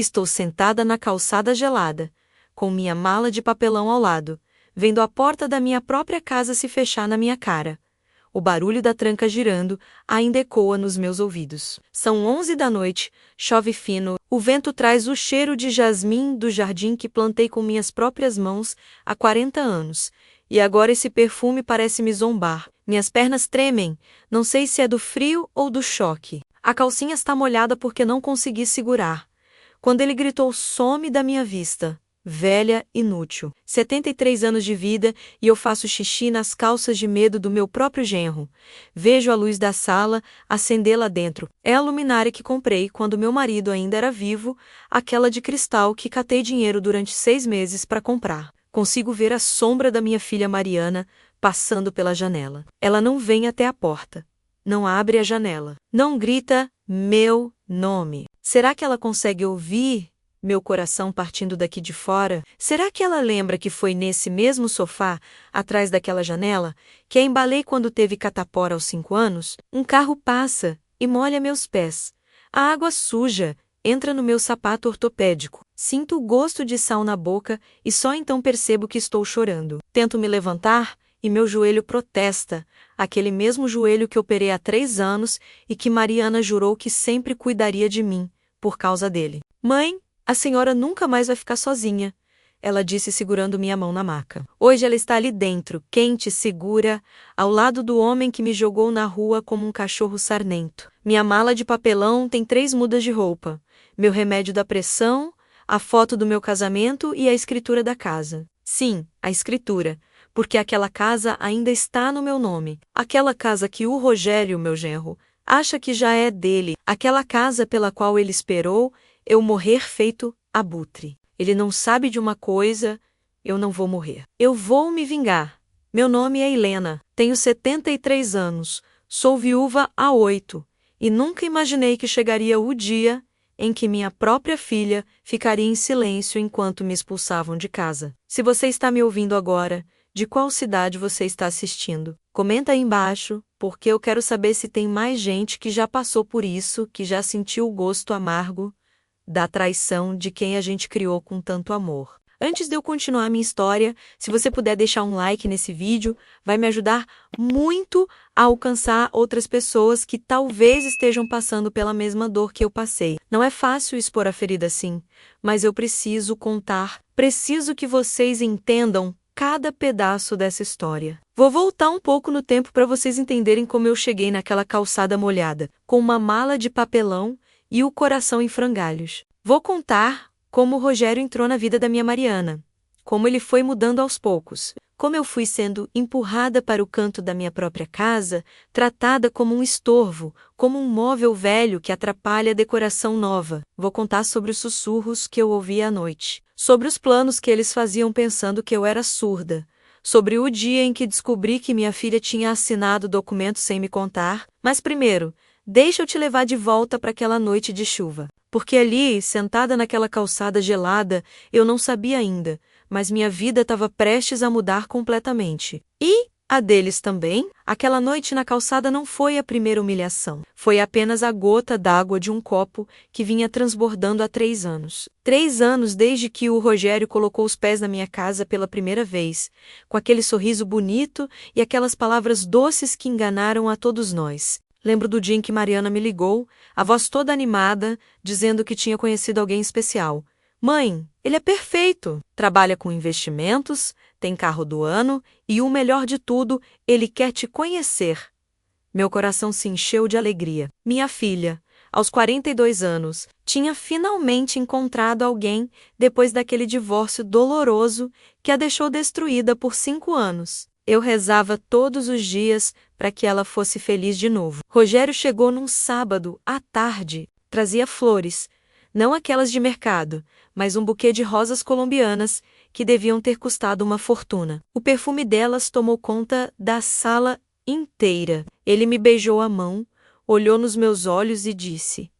Estou sentada na calçada gelada, com minha mala de papelão ao lado, vendo a porta da minha própria casa se fechar na minha cara. O barulho da tranca girando ainda ecoa nos meus ouvidos. São 11 da noite, chove fino, o vento traz o cheiro de jasmim do jardim que plantei com minhas próprias mãos há 40 anos. E agora esse perfume parece me zombar. Minhas pernas tremem, não sei se é do frio ou do choque. A calcinha está molhada porque não consegui segurar. Quando ele gritou, some da minha vista. Velha, inútil. 73 anos de vida e eu faço xixi nas calças de medo do meu próprio genro. Vejo a luz da sala acender lá dentro. É a luminária que comprei quando meu marido ainda era vivo, aquela de cristal que catei dinheiro durante 6 meses para comprar. Consigo ver a sombra da minha filha Mariana passando pela janela. Ela não vem até a porta. Não abre a janela. Não grita meu nome. Será que ela consegue ouvir meu coração partindo daqui de fora? Será que ela lembra que foi nesse mesmo sofá, atrás daquela janela, que a embalei quando teve catapora aos 5 anos? Um carro passa e molha meus pés. A água suja entra no meu sapato ortopédico. Sinto o gosto de sal na boca e só então percebo que estou chorando. Tento me levantar e meu joelho protesta, aquele mesmo joelho que operei há 3 anos e que Mariana jurou que sempre cuidaria de mim, por causa dele. Mãe, a senhora nunca mais vai ficar sozinha, ela disse segurando minha mão na maca. Hoje ela está ali dentro, quente, segura, ao lado do homem que me jogou na rua como um cachorro sarnento. Minha mala de papelão tem 3 mudas de roupa, meu remédio da pressão, a foto do meu casamento e a escritura da casa. Sim, a escritura, porque aquela casa ainda está no meu nome. Aquela casa que o Rogério, meu genro, acha que já é dele. Aquela casa pela qual ele esperou eu morrer feito abutre. Ele não sabe de uma coisa, eu não vou morrer. Eu vou me vingar. Meu nome é Helena, tenho 73 anos, sou viúva há 8, e nunca imaginei que chegaria o dia em que minha própria filha ficaria em silêncio enquanto me expulsavam de casa. Se você está me ouvindo agora, de qual cidade você está assistindo? Comenta aí embaixo, porque eu quero saber se tem mais gente que já passou por isso, que já sentiu o gosto amargo da traição de quem a gente criou com tanto amor. Antes de eu continuar a minha história, se você puder deixar um like nesse vídeo, vai me ajudar muito a alcançar outras pessoas que talvez estejam passando pela mesma dor que eu passei. Não é fácil expor a ferida assim, mas eu preciso contar, preciso que vocês entendam cada pedaço dessa história. Vou voltar um pouco no tempo para vocês entenderem como eu cheguei naquela calçada molhada, com uma mala de papelão e o coração em frangalhos. Vou contar como o Rogério entrou na vida da minha Mariana, como ele foi mudando aos poucos, como eu fui sendo empurrada para o canto da minha própria casa, tratada como um estorvo, como um móvel velho que atrapalha a decoração nova. Vou contar sobre os sussurros que eu ouvia à noite, sobre os planos que eles faziam pensando que eu era surda, sobre o dia em que descobri que minha filha tinha assinado o documento sem me contar. Mas primeiro, deixa eu te levar de volta para aquela noite de chuva. Porque ali, sentada naquela calçada gelada, eu não sabia ainda, mas minha vida estava prestes a mudar completamente. E a deles também? Aquela noite na calçada não foi a primeira humilhação. Foi apenas a gota d'água de um copo que vinha transbordando há 3 anos. 3 anos desde que o Rogério colocou os pés na minha casa pela primeira vez, com aquele sorriso bonito e aquelas palavras doces que enganaram a todos nós. Lembro do dia em que Mariana me ligou, a voz toda animada, dizendo que tinha conhecido alguém especial. Mãe, ele é perfeito! Trabalha com investimentos, tem carro do ano e o melhor de tudo, ele quer te conhecer. Meu coração se encheu de alegria. Minha filha, aos 42 anos, tinha finalmente encontrado alguém depois daquele divórcio doloroso que a deixou destruída por 5 anos. Eu rezava todos os dias para que ela fosse feliz de novo. Rogério chegou num sábado, à tarde, trazia flores, não aquelas de mercado, mas um buquê de rosas colombianas que deviam ter custado uma fortuna. O perfume delas tomou conta da sala inteira. Ele me beijou a mão, olhou nos meus olhos e disse: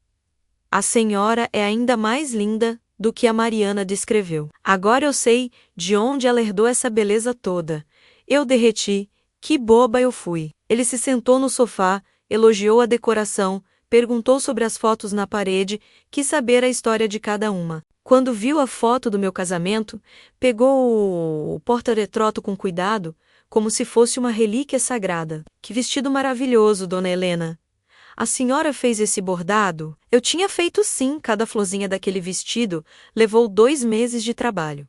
"A senhora é ainda mais linda do que a Mariana descreveu. Agora eu sei de onde ela herdou essa beleza toda." Eu derreti, que boba eu fui. Ele se sentou no sofá, elogiou a decoração, Perguntou sobre as fotos na parede, quis saber a história de cada uma. Quando viu a foto do meu casamento, pegou o porta-retrato com cuidado, como se fosse uma relíquia sagrada. Que vestido maravilhoso, dona Helena! A senhora fez esse bordado? Eu tinha feito sim, cada florzinha daquele vestido levou 2 meses de trabalho.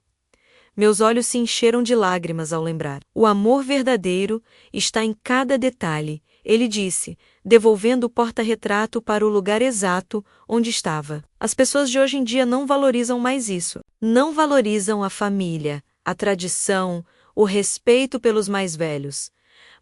Meus olhos se encheram de lágrimas ao lembrar. O amor verdadeiro está em cada detalhe, ele disse, devolvendo o porta-retrato para o lugar exato onde estava. As pessoas de hoje em dia não valorizam mais isso. Não valorizam a família, a tradição, o respeito pelos mais velhos.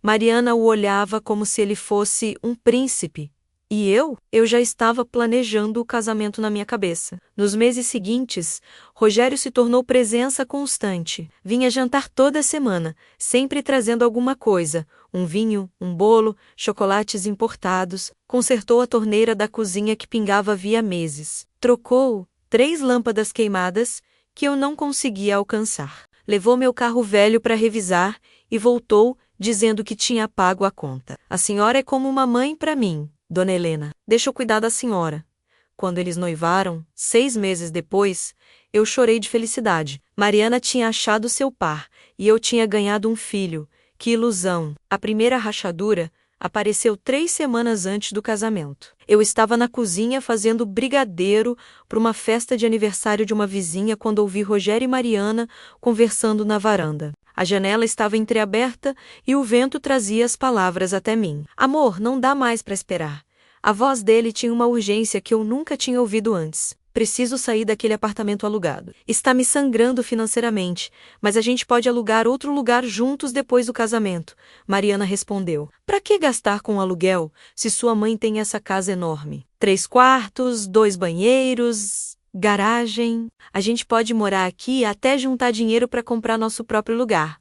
Mariana o olhava como se ele fosse um príncipe. E eu já estava planejando o casamento na minha cabeça. Nos meses seguintes, Rogério se tornou presença constante. Vinha jantar toda semana, sempre trazendo alguma coisa, um vinho, um bolo, chocolates importados. Consertou a torneira da cozinha que pingava havia meses. Trocou 3 lâmpadas queimadas que eu não conseguia alcançar. Levou meu carro velho para revisar e voltou, dizendo que tinha pago a conta. A senhora é como uma mãe para mim, dona Helena. Deixa eu cuidar da senhora. Quando eles noivaram, 6 meses depois, eu chorei de felicidade. Mariana tinha achado seu par, e eu tinha ganhado um filho. Que ilusão! A primeira rachadura apareceu 3 semanas antes do casamento. Eu estava na cozinha fazendo brigadeiro para uma festa de aniversário de uma vizinha quando ouvi Rogério e Mariana conversando na varanda. A janela estava entreaberta e o vento trazia as palavras até mim. Amor, não dá mais para esperar. A voz dele tinha uma urgência que eu nunca tinha ouvido antes. Preciso sair daquele apartamento alugado. Está me sangrando financeiramente, mas a gente pode alugar outro lugar juntos depois do casamento. Mariana respondeu. Para que gastar com aluguel, se sua mãe tem essa casa enorme? 3 quartos, 2 banheiros, garagem. A gente pode morar aqui até juntar dinheiro para comprar nosso próprio lugar.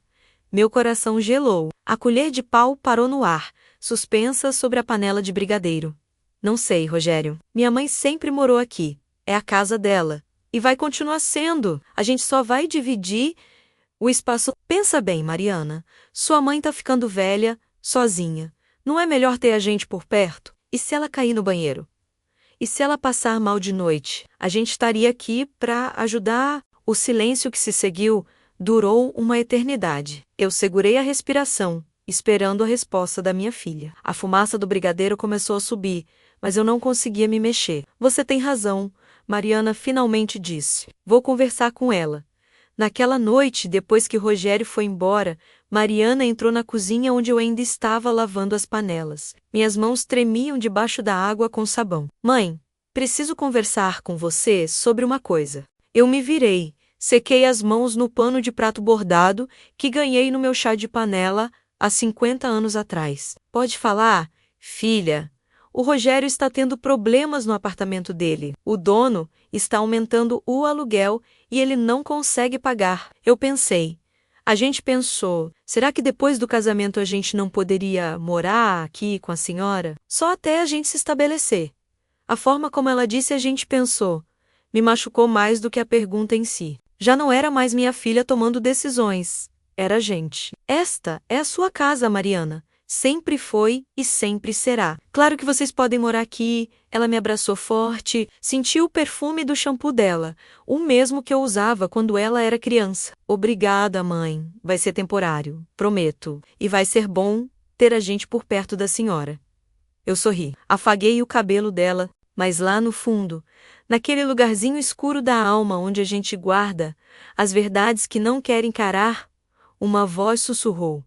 Meu coração gelou. A colher de pau parou no ar, suspensa sobre a panela de brigadeiro. Não sei, Rogério. Minha mãe sempre morou aqui. É a casa dela. E vai continuar sendo. A gente só vai dividir o espaço. Pensa bem, Mariana. Sua mãe tá ficando velha, sozinha. Não é melhor ter a gente por perto? E se ela cair no banheiro? E se ela passar mal de noite? A gente estaria aqui para ajudar. O silêncio que se seguiu durou uma eternidade. Eu segurei a respiração, esperando a resposta da minha filha. A fumaça do brigadeiro começou a subir, mas eu não conseguia me mexer. Você tem razão, Mariana finalmente disse. Vou conversar com ela. Naquela noite, depois que Rogério foi embora, Mariana entrou na cozinha onde eu ainda estava lavando as panelas. Minhas mãos tremiam debaixo da água com sabão. Mãe, preciso conversar com você sobre uma coisa. Eu me virei, sequei as mãos no pano de prato bordado que ganhei no meu chá de panela há 50 anos atrás. Pode falar, filha? O Rogério está tendo problemas no apartamento dele. O dono está aumentando o aluguel e ele não consegue pagar. Eu pensei. A gente pensou, será que depois do casamento a gente não poderia morar aqui com a senhora? Só até a gente se estabelecer. A forma como ela disse a gente pensou me machucou mais do que a pergunta em si. Já não era mais minha filha tomando decisões. Era a gente. Esta é a sua casa, Mariana. Sempre foi e sempre será. Claro que vocês podem morar aqui. Ela me abraçou forte, senti o perfume do shampoo dela, o mesmo que eu usava quando ela era criança. Obrigada, mãe. Vai ser temporário, prometo. E vai ser bom ter a gente por perto da senhora. Eu sorri. Afaguei o cabelo dela, mas lá no fundo, naquele lugarzinho escuro da alma onde a gente guarda as verdades que não quer encarar, uma voz sussurrou.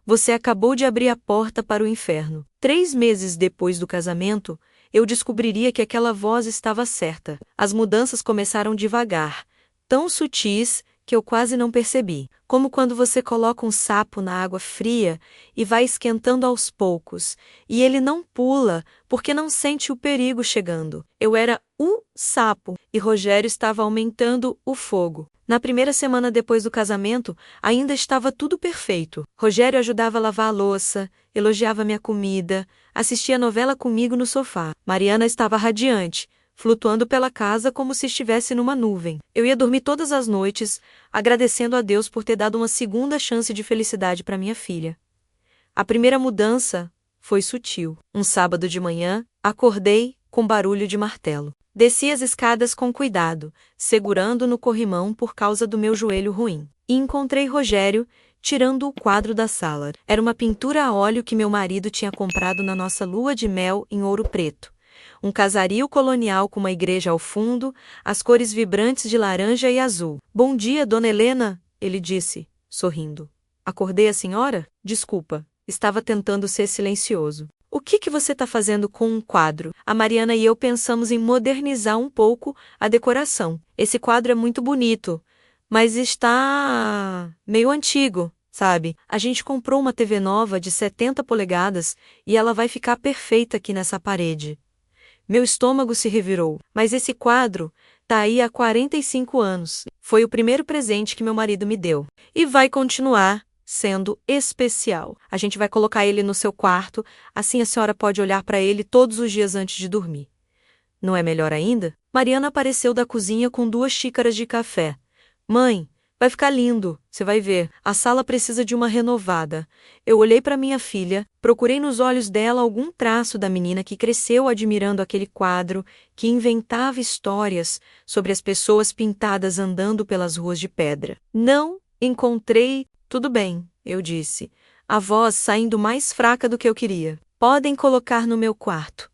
Você acabou de abrir a porta para o inferno. 3 meses depois do casamento, eu descobriria que aquela voz estava certa. As mudanças começaram devagar, tão sutis que eu quase não percebi. Como quando você coloca um sapo na água fria e vai esquentando aos poucos, e ele não pula porque não sente o perigo chegando. Eu era um sapo e Rogério estava aumentando o fogo. Na primeira semana depois do casamento, ainda estava tudo perfeito. Rogério ajudava a lavar a louça, elogiava minha comida, assistia novela comigo no sofá. Mariana estava radiante, flutuando pela casa como se estivesse numa nuvem. Eu ia dormir todas as noites, agradecendo a Deus por ter dado uma segunda chance de felicidade para minha filha. A primeira mudança foi sutil. Um sábado de manhã, Acordei, com barulho de martelo. Desci as escadas com cuidado, segurando no corrimão por causa do meu joelho ruim. E encontrei Rogério, tirando o quadro da sala. Era uma pintura a óleo que meu marido tinha comprado na nossa lua de mel em Ouro Preto. Um casario colonial com uma igreja ao fundo, as cores vibrantes de laranja e azul. Bom dia, dona Helena, ele disse, sorrindo. Acordei a senhora? Desculpa, estava tentando ser silencioso. O que você está fazendo com um quadro? A Mariana e eu pensamos em modernizar um pouco a decoração. Esse quadro é muito bonito, mas está meio antigo, sabe? A gente comprou uma TV nova de 70 polegadas e ela vai ficar perfeita aqui nessa parede. Meu estômago se revirou, mas esse quadro tá aí há 45 anos. Foi o primeiro presente que meu marido me deu. E vai continuar sendo especial. A gente vai colocar ele no seu quarto, assim a senhora pode olhar para ele todos os dias antes de dormir. Não é melhor ainda? Mariana apareceu da cozinha com 2 xícaras de café. Mãe, vai ficar lindo, você vai ver. A sala precisa de uma renovada. Eu olhei para minha filha, procurei nos olhos dela algum traço da menina que cresceu admirando aquele quadro, que inventava histórias sobre as pessoas pintadas andando pelas ruas de pedra. Não encontrei. Tudo bem, eu disse, a voz saindo mais fraca do que eu queria. Podem colocar no meu quarto.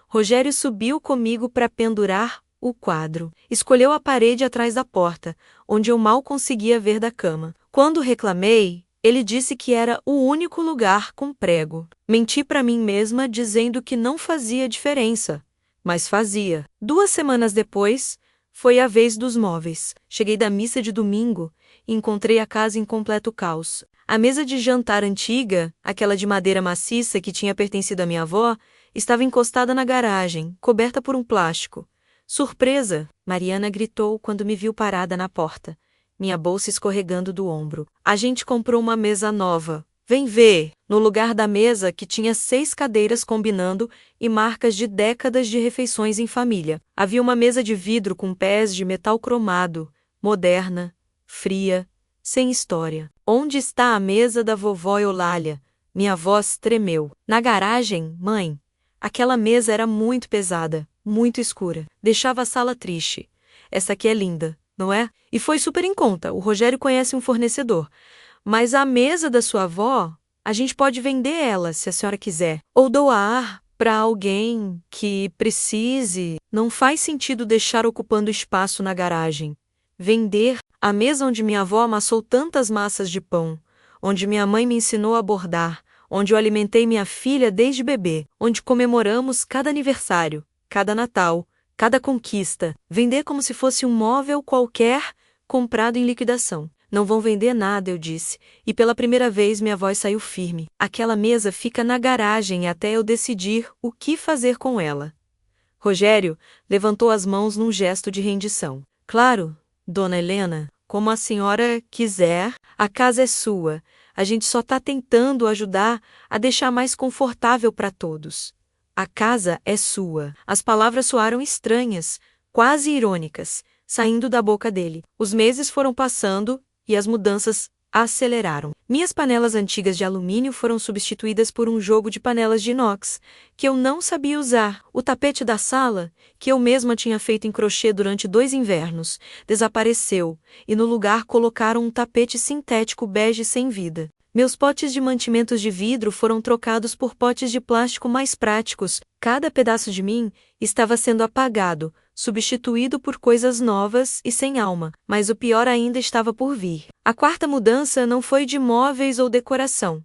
Rogério subiu comigo para pendurar o quadro. Escolheu a parede atrás da porta, onde eu mal conseguia ver da cama. Quando reclamei, ele disse que era o único lugar com prego. Menti para mim mesma dizendo que não fazia diferença, mas fazia. 2 semanas depois, foi a vez dos móveis. Cheguei da missa de domingo e encontrei a casa em completo caos. A mesa de jantar antiga, aquela de madeira maciça que tinha pertencido à minha avó, estava encostada na garagem, coberta por um plástico. Surpresa! Mariana gritou quando me viu parada na porta, minha bolsa escorregando do ombro. A gente comprou uma mesa nova. Vem ver! No lugar da mesa que tinha 6 cadeiras combinando e marcas de décadas de refeições em família. Havia uma mesa de vidro com pés de metal cromado, moderna, fria, sem história. Onde está a mesa da vovó Eulália? Minha voz tremeu. Na garagem, mãe. Aquela mesa era muito pesada, muito escura. Deixava a sala triste. Essa aqui é linda, não é? E foi super em conta. O Rogério conhece um fornecedor. Mas a mesa da sua avó, a gente pode vender ela, se a senhora quiser. Ou doar para alguém que precise. Não faz sentido deixar ocupando espaço na garagem. Vender a mesa onde minha avó amassou tantas massas de pão, onde minha mãe me ensinou a bordar, onde eu alimentei minha filha desde bebê, onde comemoramos cada aniversário, cada Natal, cada conquista. Vender como se fosse um móvel qualquer comprado em liquidação. Não vão vender nada, eu disse, e pela primeira vez minha voz saiu firme. Aquela mesa fica na garagem até eu decidir o que fazer com ela. Rogério levantou as mãos num gesto de rendição. Claro, dona Helena, como a senhora quiser, a casa é sua. A gente só está tentando ajudar a deixar mais confortável para todos. A casa é sua. As palavras soaram estranhas, quase irônicas, saindo da boca dele. Os meses foram passando e as mudanças aceleraram. Minhas panelas antigas de alumínio foram substituídas por um jogo de panelas de inox, que eu não sabia usar. O tapete da sala, que eu mesma tinha feito em crochê durante 2 invernos, desapareceu, e no lugar colocaram um tapete sintético bege sem vida. Meus potes de mantimentos de vidro foram trocados por potes de plástico mais práticos. Cada pedaço de mim estava sendo apagado, substituído por coisas novas e sem alma, mas o pior ainda estava por vir. A 4ª mudança não foi de móveis ou decoração.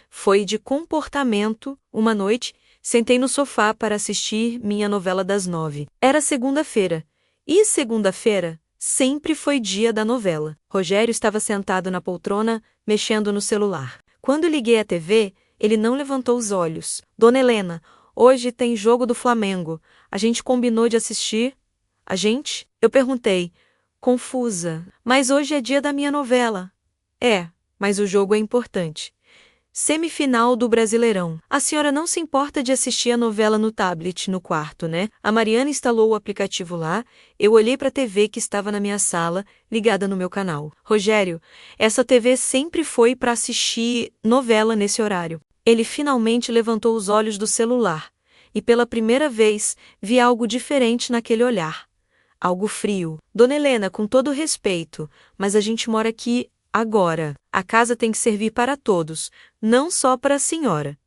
Foi de comportamento. Uma noite, sentei no sofá para assistir minha novela das 9. Era segunda-feira. E segunda-feira sempre foi dia da novela. Rogério estava sentado na poltrona, mexendo no celular. Quando liguei a TV, ele não levantou os olhos. Dona Helena, hoje tem jogo do Flamengo. A gente combinou de assistir? A gente? Eu perguntei, confusa. Mas hoje é dia da minha novela. É, mas o jogo é importante. Semifinal do Brasileirão. A senhora não se importa de assistir a novela no tablet, no quarto, né? A Mariana instalou o aplicativo lá, eu olhei para a TV que estava na minha sala, ligada no meu canal. Rogério, essa TV sempre foi para assistir novela nesse horário. Ele finalmente levantou os olhos do celular. e pela primeira vez vi algo diferente naquele olhar. Algo frio. Dona Helena, com todo respeito, mas a gente mora aqui agora. A casa tem que servir para todos, não só para a senhora.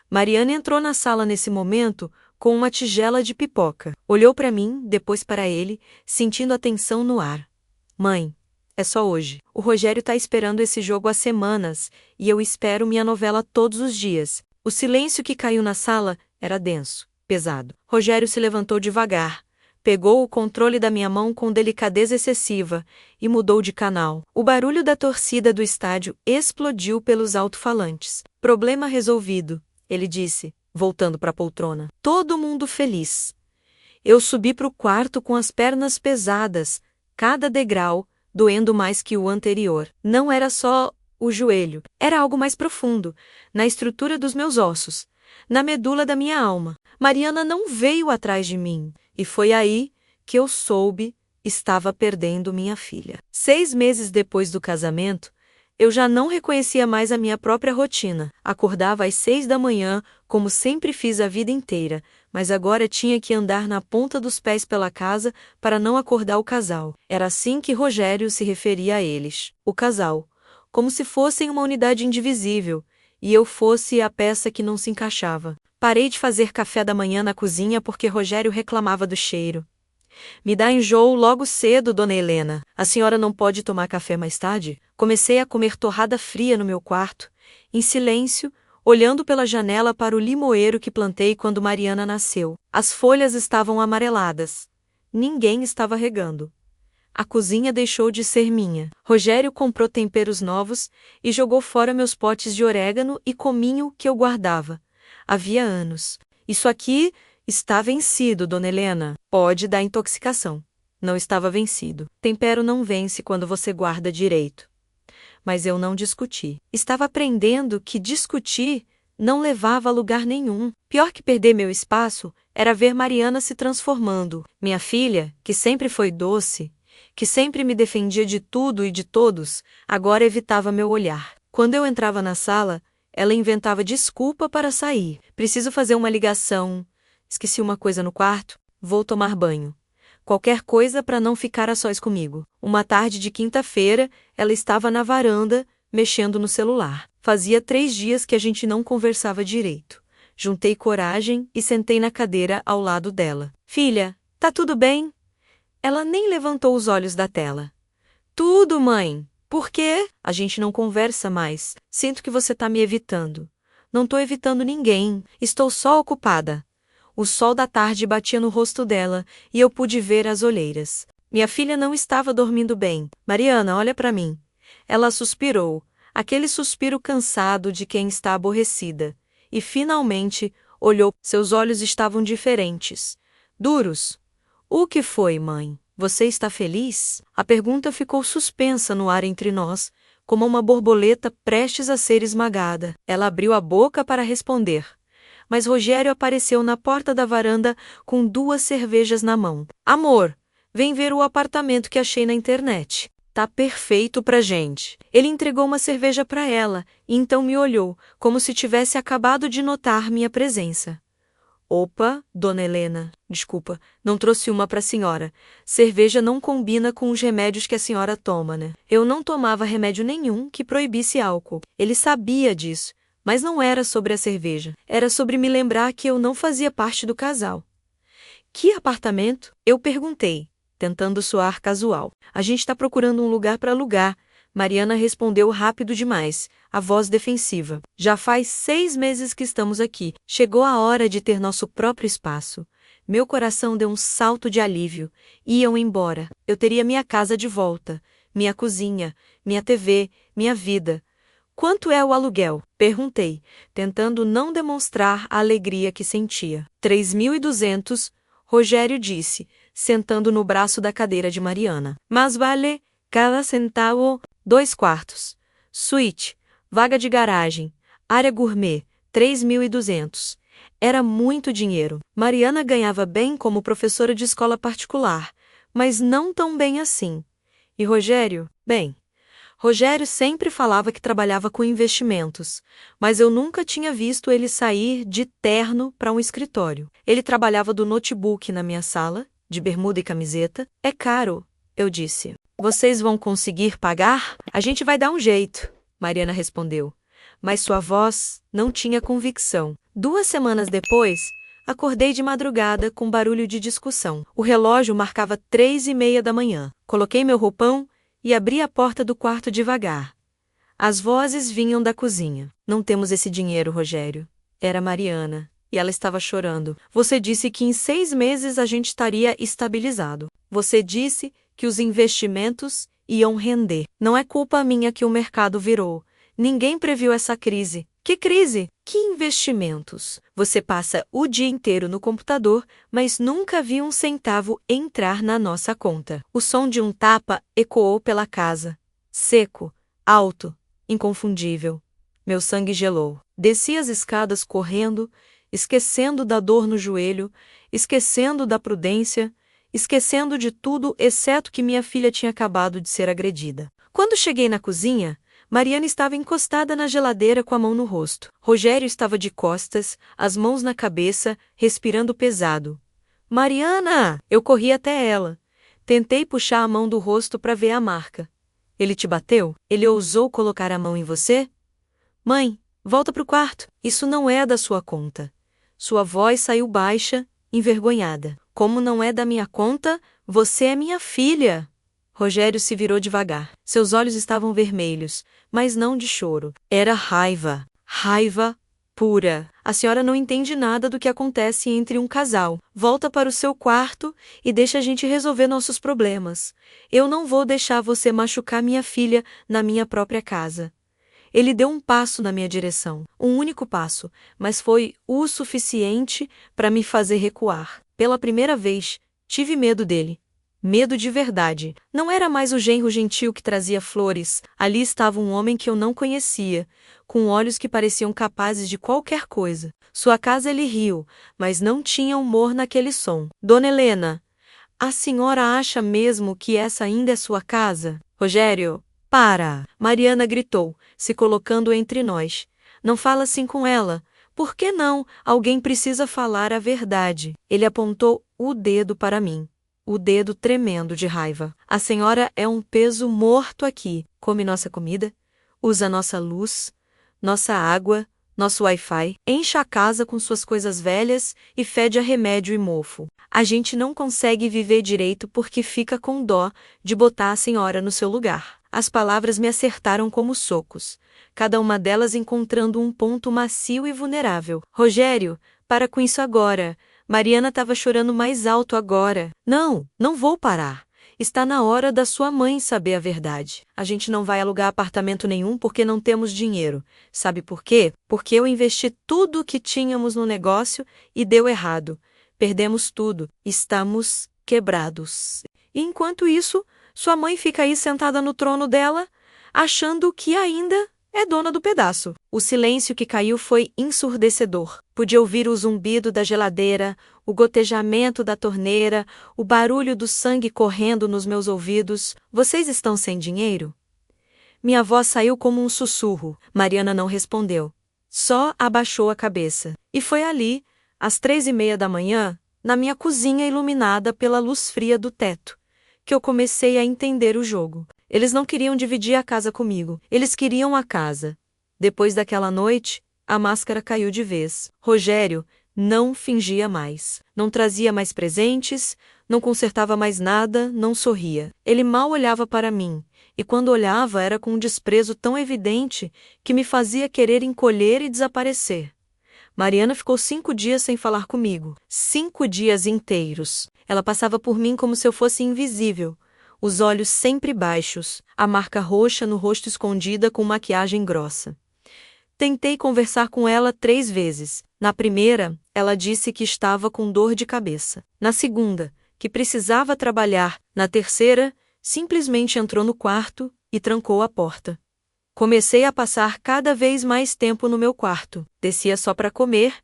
Mariana entrou na sala nesse momento com uma tigela de pipoca. Olhou para mim, depois para ele, sentindo a tensão no ar. Mãe, é só hoje. O Rogério tá esperando esse jogo há semanas, e eu espero minha novela todos os dias. O silêncio que caiu na sala era denso, pesado. Rogério se levantou devagar, pegou o controle da minha mão com delicadeza excessiva e mudou de canal. O barulho da torcida do estádio explodiu pelos alto-falantes. Problema resolvido, ele disse, voltando para a poltrona. Todo mundo feliz. Eu subi para o quarto com as pernas pesadas, cada degrau doendo mais que o anterior. Não era só o joelho, era algo mais profundo, na estrutura dos meus ossos, na medula da minha alma. Mariana não veio atrás de mim, e foi aí que eu soube estava perdendo minha filha. 6 meses depois do casamento, eu já não reconhecia mais a minha própria rotina. Acordava às 6 da manhã, como sempre fiz a vida inteira, mas agora tinha que andar na ponta dos pés pela casa para não acordar o casal. Era assim que Rogério se referia a eles. O casal. Como se fossem uma unidade indivisível, e eu fosse a peça que não se encaixava. Parei de fazer café da manhã na cozinha porque Rogério reclamava do cheiro. Me dá enjoo logo cedo, dona Helena. A senhora não pode tomar café mais tarde? Comecei a comer torrada fria no meu quarto, em silêncio, olhando pela janela para o limoeiro que plantei quando Mariana nasceu. As folhas estavam amareladas. Ninguém estava regando. A cozinha deixou de ser minha. Rogério comprou temperos novos e jogou fora meus potes de orégano e cominho que eu guardava. Havia anos. Isso aqui está vencido, dona Helena. Pode dar intoxicação. Não estava vencido. Tempero não vence quando você guarda direito. Mas eu não discuti. Estava aprendendo que discutir não levava a lugar nenhum. Pior que perder meu espaço era ver Mariana se transformando. Minha filha, que sempre foi doce, que sempre me defendia de tudo e de todos, agora evitava meu olhar. Quando eu entrava na sala, ela inventava desculpa para sair. Preciso fazer uma ligação. Esqueci uma coisa no quarto. Vou tomar banho. Qualquer coisa para não ficar a sós comigo. Uma tarde de quinta-feira, ela estava na varanda, mexendo no celular. Fazia 3 dias que a gente não conversava direito. Juntei coragem e sentei na cadeira ao lado dela. Filha, tá tudo bem? Ela nem levantou os olhos da tela. Tudo, mãe. Por quê? A gente não conversa mais. Sinto que você tá me evitando. Não tô evitando ninguém. Estou só ocupada. O sol da tarde batia no rosto dela e eu pude ver as olheiras. Minha filha não estava dormindo bem. Mariana, olha para mim. Ela suspirou, aquele suspiro cansado de quem está aborrecida. E finalmente olhou. Seus olhos estavam diferentes. Duros. O que foi, mãe? Você está feliz? A pergunta ficou suspensa no ar entre nós, como uma borboleta prestes a ser esmagada. Ela abriu a boca para responder. Mas Rogério apareceu na porta da varanda com 2 cervejas na mão. Amor, vem ver o apartamento que achei na internet. Tá perfeito pra gente. Ele entregou uma cerveja para ela e então me olhou, como se tivesse acabado de notar minha presença. Opa, dona Helena, desculpa, não trouxe uma para a senhora. Cerveja não combina com os remédios que a senhora toma, né? Eu não tomava remédio nenhum que proibisse álcool. Ele sabia disso. Mas não era sobre a cerveja. Era sobre me lembrar que eu não fazia parte do casal. Que apartamento? Eu perguntei, tentando soar casual. A gente está procurando um lugar para alugar. Mariana respondeu rápido demais, a voz defensiva. Já faz 6 meses que estamos aqui. Chegou a hora de ter nosso próprio espaço. Meu coração deu um salto de alívio. Iam embora. Eu teria minha casa de volta. Minha cozinha, minha TV, minha vida. Quanto é o aluguel? Perguntei, tentando não demonstrar a alegria que sentia. 3.200, Rogério disse, sentando no braço da cadeira de Mariana. Mas vale cada centavo. 2 quartos. Suíte, vaga de garagem, área gourmet, 3.200. Era muito dinheiro. Mariana ganhava bem como professora de escola particular, mas não tão bem assim. E Rogério, bem, Rogério sempre falava que trabalhava com investimentos, mas eu nunca tinha visto ele sair de terno para um escritório. Ele trabalhava do notebook na minha sala, de bermuda e camiseta. É caro, eu disse. Vocês vão conseguir pagar? A gente vai dar um jeito, Mariana respondeu. Mas sua voz não tinha convicção. 2 semanas depois, acordei de madrugada com barulho de discussão. O relógio marcava 3:30 da manhã. Coloquei meu roupão e abri a porta do quarto devagar. As vozes vinham da cozinha. Não temos esse dinheiro, Rogério. Era Mariana, e ela estava chorando. Você disse que em 6 meses a gente estaria estabilizado. Você disse que os investimentos iam render. Não é culpa minha que o mercado virou. Ninguém previu essa crise. Que crise? Que investimentos? Você passa o dia inteiro no computador, mas nunca viu um centavo entrar na nossa conta. O som de um tapa ecoou pela casa. Seco, alto, inconfundível. Meu sangue gelou. Desci as escadas correndo, esquecendo da dor no joelho, esquecendo da prudência, esquecendo de tudo exceto que minha filha tinha acabado de ser agredida. Quando cheguei na cozinha, Mariana estava encostada na geladeira com a mão no rosto. Rogério estava de costas, as mãos na cabeça, respirando pesado. Mariana! Eu corri até ela. Tentei puxar a mão do rosto para ver a marca. Ele te bateu? Ele ousou colocar a mão em você? Mãe, volta pro quarto. Isso não é da sua conta. Sua voz saiu baixa, envergonhada. Como não é da minha conta, você é minha filha. Rogério se virou devagar. Seus olhos estavam vermelhos, mas não de choro. Era raiva. Raiva pura. A senhora não entende nada do que acontece entre um casal. Volta para o seu quarto e deixa a gente resolver nossos problemas. Eu não vou deixar você machucar minha filha na minha própria casa. Ele deu um passo na minha direção. Um único passo, mas foi o suficiente para me fazer recuar. Pela primeira vez, tive medo dele. Medo de verdade. Não era mais o genro gentil que trazia flores. Ali estava um homem que eu não conhecia, com olhos que pareciam capazes de qualquer coisa. Sua casa ele riu, mas não tinha humor naquele som. Dona Helena, a senhora acha mesmo que essa ainda é sua casa? Rogério, para! Mariana gritou, se colocando entre nós. Não fala assim com ela. Por que não? Alguém precisa falar a verdade. Ele apontou o dedo para mim. O dedo tremendo de raiva. A senhora é um peso morto aqui. Come nossa comida, usa nossa luz, nossa água, nosso Wi-Fi, enche a casa com suas coisas velhas e fede a remédio e mofo. A gente não consegue viver direito porque fica com dó de botar a senhora no seu lugar. As palavras me acertaram como socos, cada uma delas encontrando um ponto macio e vulnerável. Rogério, para com isso agora. Mariana estava chorando mais alto agora. Não, não vou parar. Está na hora da sua mãe saber a verdade. A gente não vai alugar apartamento nenhum porque não temos dinheiro. Sabe por quê? Porque eu investi tudo o que tínhamos no negócio e deu errado. Perdemos tudo. Estamos quebrados. E enquanto isso, sua mãe fica aí sentada no trono dela, achando que ainda é dona do pedaço. O silêncio que caiu foi ensurdecedor. Podia ouvir o zumbido da geladeira, o gotejamento da torneira, o barulho do sangue correndo nos meus ouvidos. Vocês estão sem dinheiro? Minha voz saiu como um sussurro. Mariana não respondeu. Só abaixou a cabeça. E foi ali, às 3:30 da manhã, na minha cozinha iluminada pela luz fria do teto, que eu comecei a entender o jogo. Eles não queriam dividir a casa comigo. Eles queriam a casa. Depois daquela noite, a máscara caiu de vez. Rogério não fingia mais. Não trazia mais presentes, não consertava mais nada, não sorria. Ele mal olhava para mim, e quando olhava era com um desprezo tão evidente que me fazia querer encolher e desaparecer. Mariana ficou 5 dias sem falar comigo. 5 dias inteiros. Ela passava por mim como se eu fosse invisível. Os olhos sempre baixos, a marca roxa no rosto escondida com maquiagem grossa. Tentei conversar com ela 3 vezes. Na primeira, ela disse que estava com dor de cabeça. Na segunda, que precisava trabalhar. Na terceira, simplesmente entrou no quarto e trancou a porta. Comecei a passar cada vez mais tempo no meu quarto. Descia só para comer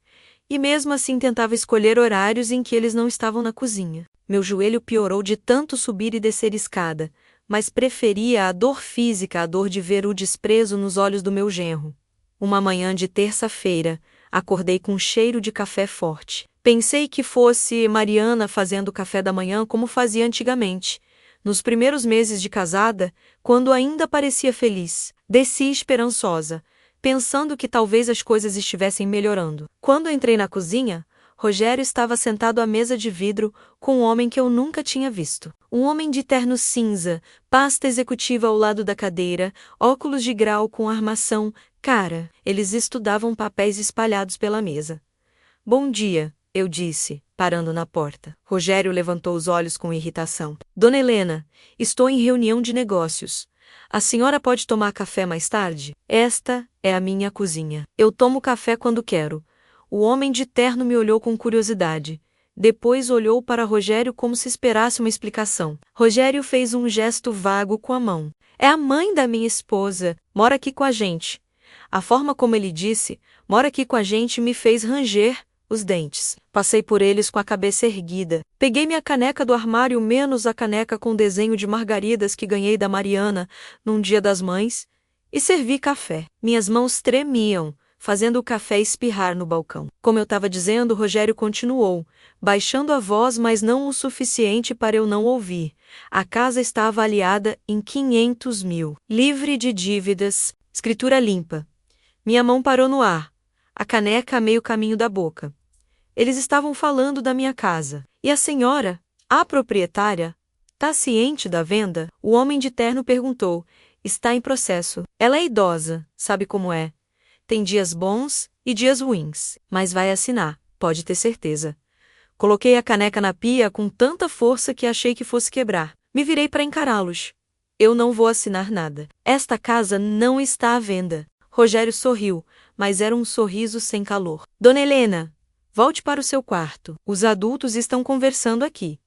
e mesmo assim tentava escolher horários em que eles não estavam na cozinha. Meu joelho piorou de tanto subir e descer escada. mas preferia a dor física à dor de ver o desprezo nos olhos do meu genro. Uma manhã de terça-feira, acordei com um cheiro de café forte. Pensei que fosse Mariana fazendo o café da manhã como fazia antigamente, nos primeiros meses de casada, quando ainda parecia feliz. Desci esperançosa, pensando que talvez as coisas estivessem melhorando. Quando entrei na cozinha, Rogério estava sentado à mesa de vidro com um homem que eu nunca tinha visto. Um homem de terno cinza, pasta executiva ao lado da cadeira, óculos de grau com armação. Cara, eles estudavam papéis espalhados pela mesa. Bom dia, eu disse, parando na porta. Rogério levantou os olhos com irritação. Dona Helena, estou em reunião de negócios. A senhora pode tomar café mais tarde? Esta é a minha cozinha. Eu tomo café quando quero. O homem de terno me olhou com curiosidade. Depois olhou para Rogério como se esperasse uma explicação. Rogério fez um gesto vago com a mão. É a mãe da minha esposa. Mora aqui com a gente. A forma como ele disse, mora aqui com a gente, me fez ranger os dentes. Passei por eles com a cabeça erguida. Peguei minha caneca do armário, menos a caneca com desenho de margaridas que ganhei da Mariana num dia das mães, e servi café. Minhas mãos tremiam, fazendo o café espirrar no balcão. Como eu estava dizendo, Rogério continuou, baixando a voz, mas não o suficiente para eu não ouvir. A casa está avaliada em 500 mil. Livre de dívidas, escritura limpa. Minha mão parou no ar, a caneca a meio caminho da boca. Eles estavam falando da minha casa. E a senhora, a proprietária, está ciente da venda? O homem de terno perguntou. Está em processo. Ela é idosa, sabe como é. Tem dias bons e dias ruins, mas vai assinar, pode ter certeza. Coloquei a caneca na pia com tanta força que achei que fosse quebrar. Me virei para encará-los. Eu não vou assinar nada. Esta casa não está à venda. Rogério sorriu, mas era um sorriso sem calor. Dona Helena, volte para o seu quarto. Os adultos estão conversando aqui.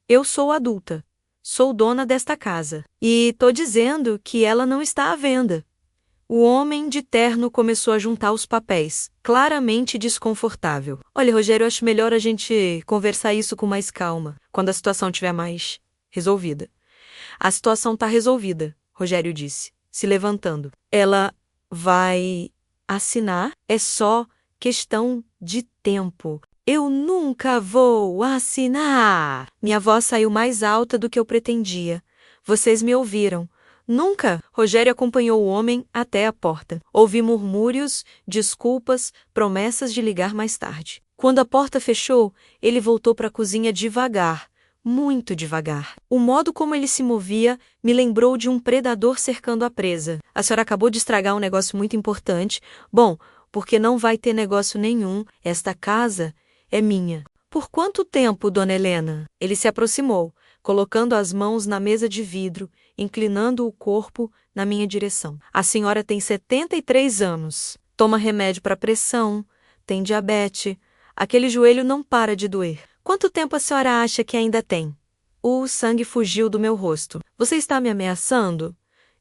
Eu sou adulta. Sou dona desta casa. E tô dizendo que ela não está à venda. O homem de terno começou a juntar os papéis, claramente desconfortável. Olha, Rogério, eu acho melhor a gente conversar isso com mais calma, quando a situação estiver mais resolvida. A situação está resolvida, Rogério disse, se levantando. Ela vai assinar? É só questão de tempo. Eu nunca vou assinar! Minha voz saiu mais alta do que eu pretendia. Vocês me ouviram. Nunca! Rogério acompanhou o homem até a porta. Ouvi murmúrios, desculpas, promessas de ligar mais tarde. Quando a porta fechou, ele voltou para a cozinha devagar, muito devagar. O modo como ele se movia me lembrou de um predador cercando a presa. A senhora acabou de estragar um negócio muito importante. Bom, porque não vai ter negócio nenhum. Esta casa é minha. Por quanto tempo, dona Helena? Ele se aproximou, colocando as mãos na mesa de vidro, inclinando o corpo na minha direção. A senhora tem 73 anos. Toma remédio para pressão, tem diabetes. Aquele joelho não para de doer. Quanto tempo a senhora acha que ainda tem? O sangue fugiu do meu rosto. Você está me ameaçando?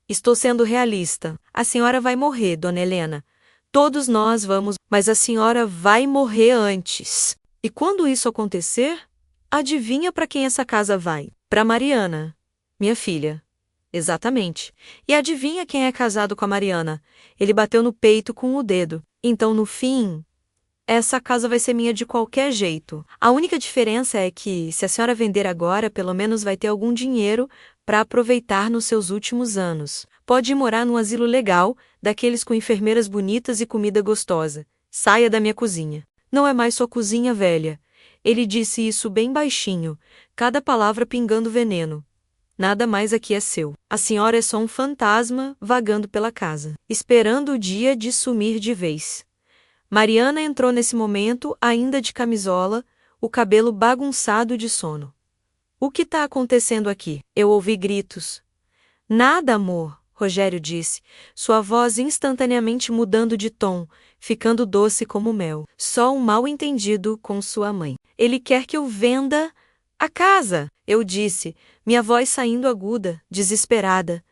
Estou sendo realista. A senhora vai morrer, dona Helena. Todos nós vamos, mas a senhora vai morrer antes. E quando isso acontecer, adivinha para quem essa casa vai? Para Mariana, minha filha. Exatamente. E adivinha quem é casado com a Mariana? Ele bateu no peito com o dedo. Então, no fim, essa casa vai ser minha de qualquer jeito. A única diferença é que, se a senhora vender agora, pelo menos vai ter algum dinheiro para aproveitar nos seus últimos anos. Pode ir morar num asilo legal, daqueles com enfermeiras bonitas e comida gostosa. Saia da minha cozinha. Não é mais sua cozinha, velha. Ele disse isso bem baixinho, cada palavra pingando veneno. Nada mais aqui é seu. A senhora é só um fantasma vagando pela casa, esperando o dia de sumir de vez. Mariana entrou nesse momento, ainda de camisola, o cabelo bagunçado de sono. O que está acontecendo aqui? Eu ouvi gritos. Nada, amor, Rogério disse, sua voz instantaneamente mudando de tom, ficando doce como mel. Só um mal-entendido com sua mãe. Ele quer que eu venda a casa, eu disse, minha voz saindo aguda, desesperada.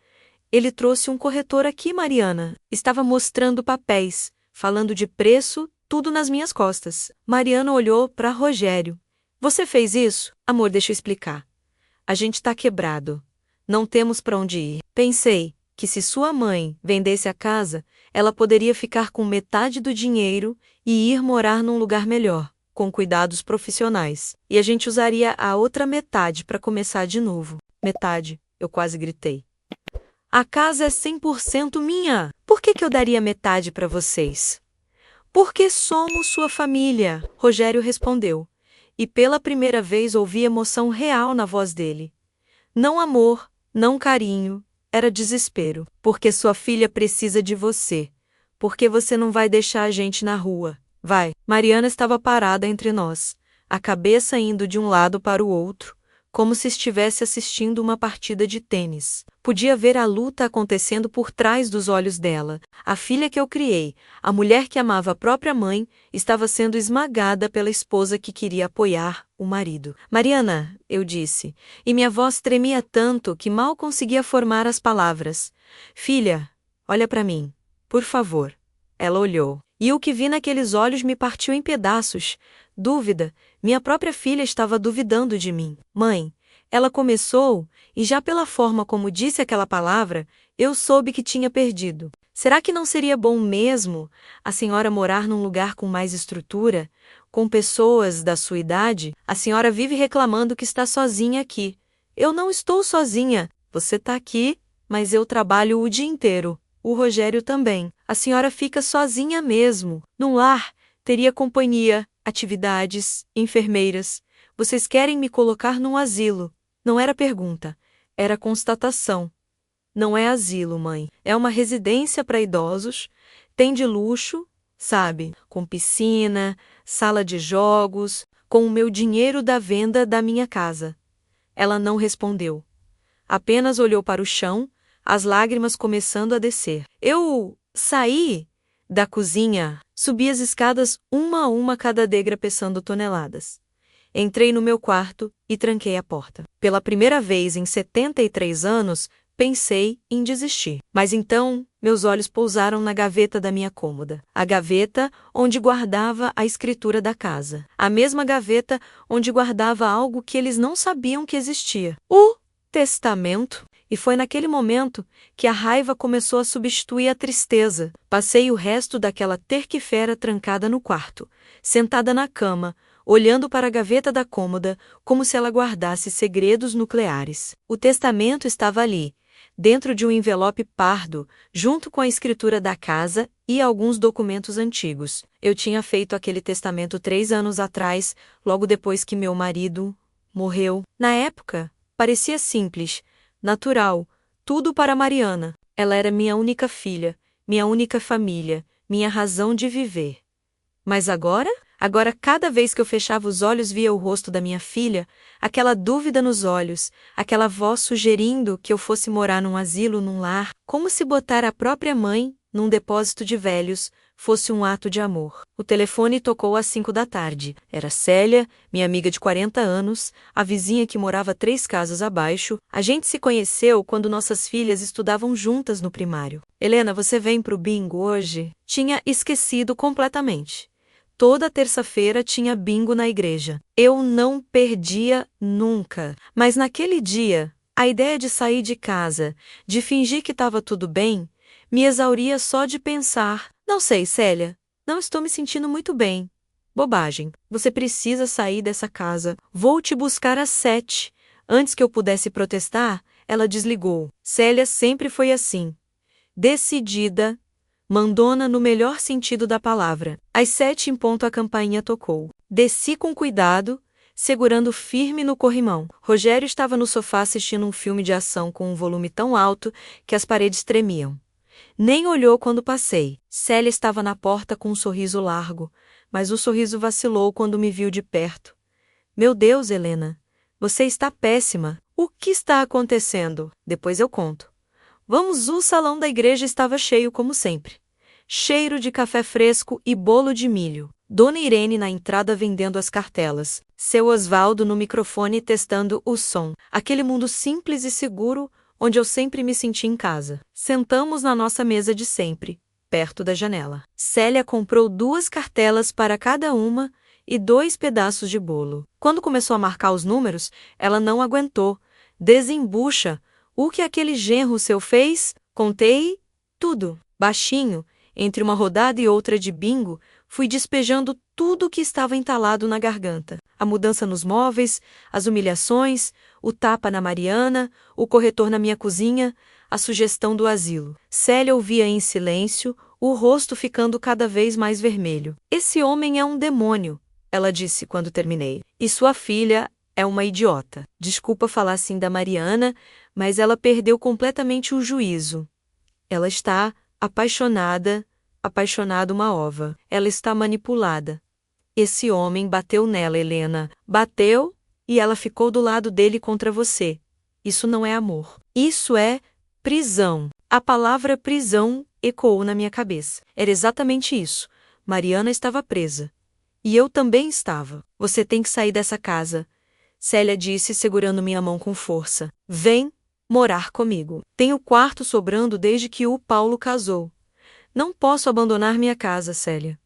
Ele trouxe um corretor aqui, Mariana. Estava mostrando papéis, falando de preço, tudo nas minhas costas. Mariana olhou para Rogério. Você fez isso? Amor, deixa eu explicar. A gente está quebrado. Não temos para onde ir. Pensei que se sua mãe vendesse a casa, ela poderia ficar com metade do dinheiro e ir morar num lugar melhor, com cuidados profissionais. E a gente usaria a outra metade para começar de novo. Metade, eu quase gritei. A casa é 100% minha. Por que eu daria metade para vocês? Porque somos sua família, Rogério respondeu. E pela primeira vez ouvi emoção real na voz dele. Não amor, não carinho, era desespero. Porque sua filha precisa de você. Porque você não vai deixar a gente na rua. Vai. Mariana estava parada entre nós, a cabeça indo de um lado para o outro, como se estivesse assistindo uma partida de tênis. Podia ver a luta acontecendo por trás dos olhos dela. A filha que eu criei, a mulher que amava a própria mãe, estava sendo esmagada pela esposa que queria apoiar o marido. Mariana, eu disse, e minha voz tremia tanto que mal conseguia formar as palavras. Filha, olha para mim, por favor. Ela olhou. E o que vi naqueles olhos me partiu em pedaços. Dúvida, minha própria filha estava duvidando de mim. Mãe, ela começou, e já pela forma como disse aquela palavra, eu soube que tinha perdido. Será que não seria bom mesmo a senhora morar num lugar com mais estrutura, com pessoas da sua idade? A senhora vive reclamando que está sozinha aqui. Eu não estou sozinha. Você está aqui, mas eu trabalho o dia inteiro. O Rogério também. A senhora fica sozinha mesmo. Num lar, teria companhia, atividades, enfermeiras. Vocês querem me colocar num asilo. Não era pergunta, era constatação. Não é asilo, mãe. É uma residência para idosos. Tem de luxo, sabe? Com piscina, sala de jogos, com o meu dinheiro da venda da minha casa. Ela não respondeu. Apenas olhou para o chão, as lágrimas começando a descer. Eu saí da cozinha, subi as escadas uma a uma, cada degrau pesando toneladas. Entrei no meu quarto e tranquei a porta. Pela primeira vez em 73 anos, pensei em desistir. Mas então, meus olhos pousaram na gaveta da minha cômoda. A gaveta onde guardava a escritura da casa. A mesma gaveta onde guardava algo que eles não sabiam que existia. O testamento. E foi naquele momento que a raiva começou a substituir a tristeza. Passei o resto daquela terça-feira trancada no quarto, sentada na cama, olhando para a gaveta da cômoda como se ela guardasse segredos nucleares. O testamento estava ali, dentro de um envelope pardo, junto com a escritura da casa e alguns documentos antigos. Eu tinha feito aquele testamento 3 anos atrás, logo depois que meu marido morreu. Na época, parecia simples, natural, tudo para Mariana. Ela era minha única filha, minha única família, minha razão de viver. Mas agora? Agora, cada vez que eu fechava os olhos, via o rosto da minha filha, aquela dúvida nos olhos, aquela voz sugerindo que eu fosse morar num asilo, num lar, como se botar a própria mãe num depósito de velhos fosse um ato de amor. O telefone tocou às 5 da tarde. Era Célia, minha amiga de 40 anos, a vizinha que morava 3 casas abaixo. A gente se conheceu quando nossas filhas estudavam juntas no primário. Helena, você vem pro bingo hoje? Tinha esquecido completamente. Toda terça-feira tinha bingo na igreja. Eu não perdia nunca. Mas naquele dia, a ideia de sair de casa, de fingir que estava tudo bem, me exauria só de pensar. Não sei, Célia. Não estou me sentindo muito bem. Bobagem. Você precisa sair dessa casa. Vou te buscar às 7. Antes que eu pudesse protestar, ela desligou. Célia sempre foi assim. Decidida, mandona no melhor sentido da palavra. Às 7 em ponto a campainha tocou. Desci com cuidado, segurando firme no corrimão. Rogério estava no sofá assistindo um filme de ação com um volume tão alto que as paredes tremiam. Nem olhou quando passei. Célia estava na porta com um sorriso largo, mas o sorriso vacilou quando me viu de perto. Meu Deus, Helena, você está péssima. O que está acontecendo? Depois eu conto. Vamos, o salão da igreja estava cheio como sempre. Cheiro de café fresco e bolo de milho. Dona Irene na entrada vendendo as cartelas. Seu Osvaldo no microfone testando o som. Aquele mundo simples e seguro onde eu sempre me senti em casa. Sentamos na nossa mesa de sempre, perto da janela. Célia comprou 2 cartelas para cada uma e 2 pedaços de bolo. Quando começou a marcar os números, ela não aguentou. Desembucha, O que aquele genro seu fez? Contei tudo. Baixinho, entre uma rodada e outra de bingo, fui despejando tudo o que estava entalado na garganta. A mudança nos móveis, as humilhações, o tapa na Mariana, o corretor na minha cozinha, a sugestão do asilo. Célia ouvia em silêncio, o rosto ficando cada vez mais vermelho. Esse homem é um demônio, ela disse quando terminei. E sua filha é uma idiota. Desculpa falar assim da Mariana, mas ela perdeu completamente o juízo. Ela está apaixonada uma ova. Ela está manipulada. Esse homem bateu nela, Helena. Bateu, e ela ficou do lado dele contra você. Isso não é amor. Isso é prisão. A palavra prisão ecoou na minha cabeça. Era exatamente isso. Mariana estava presa. E eu também estava. Você tem que sair dessa casa, Célia disse, segurando minha mão com força. Vem morar comigo. Tenho quarto sobrando desde que o Paulo casou. Não posso abandonar minha casa, Célia.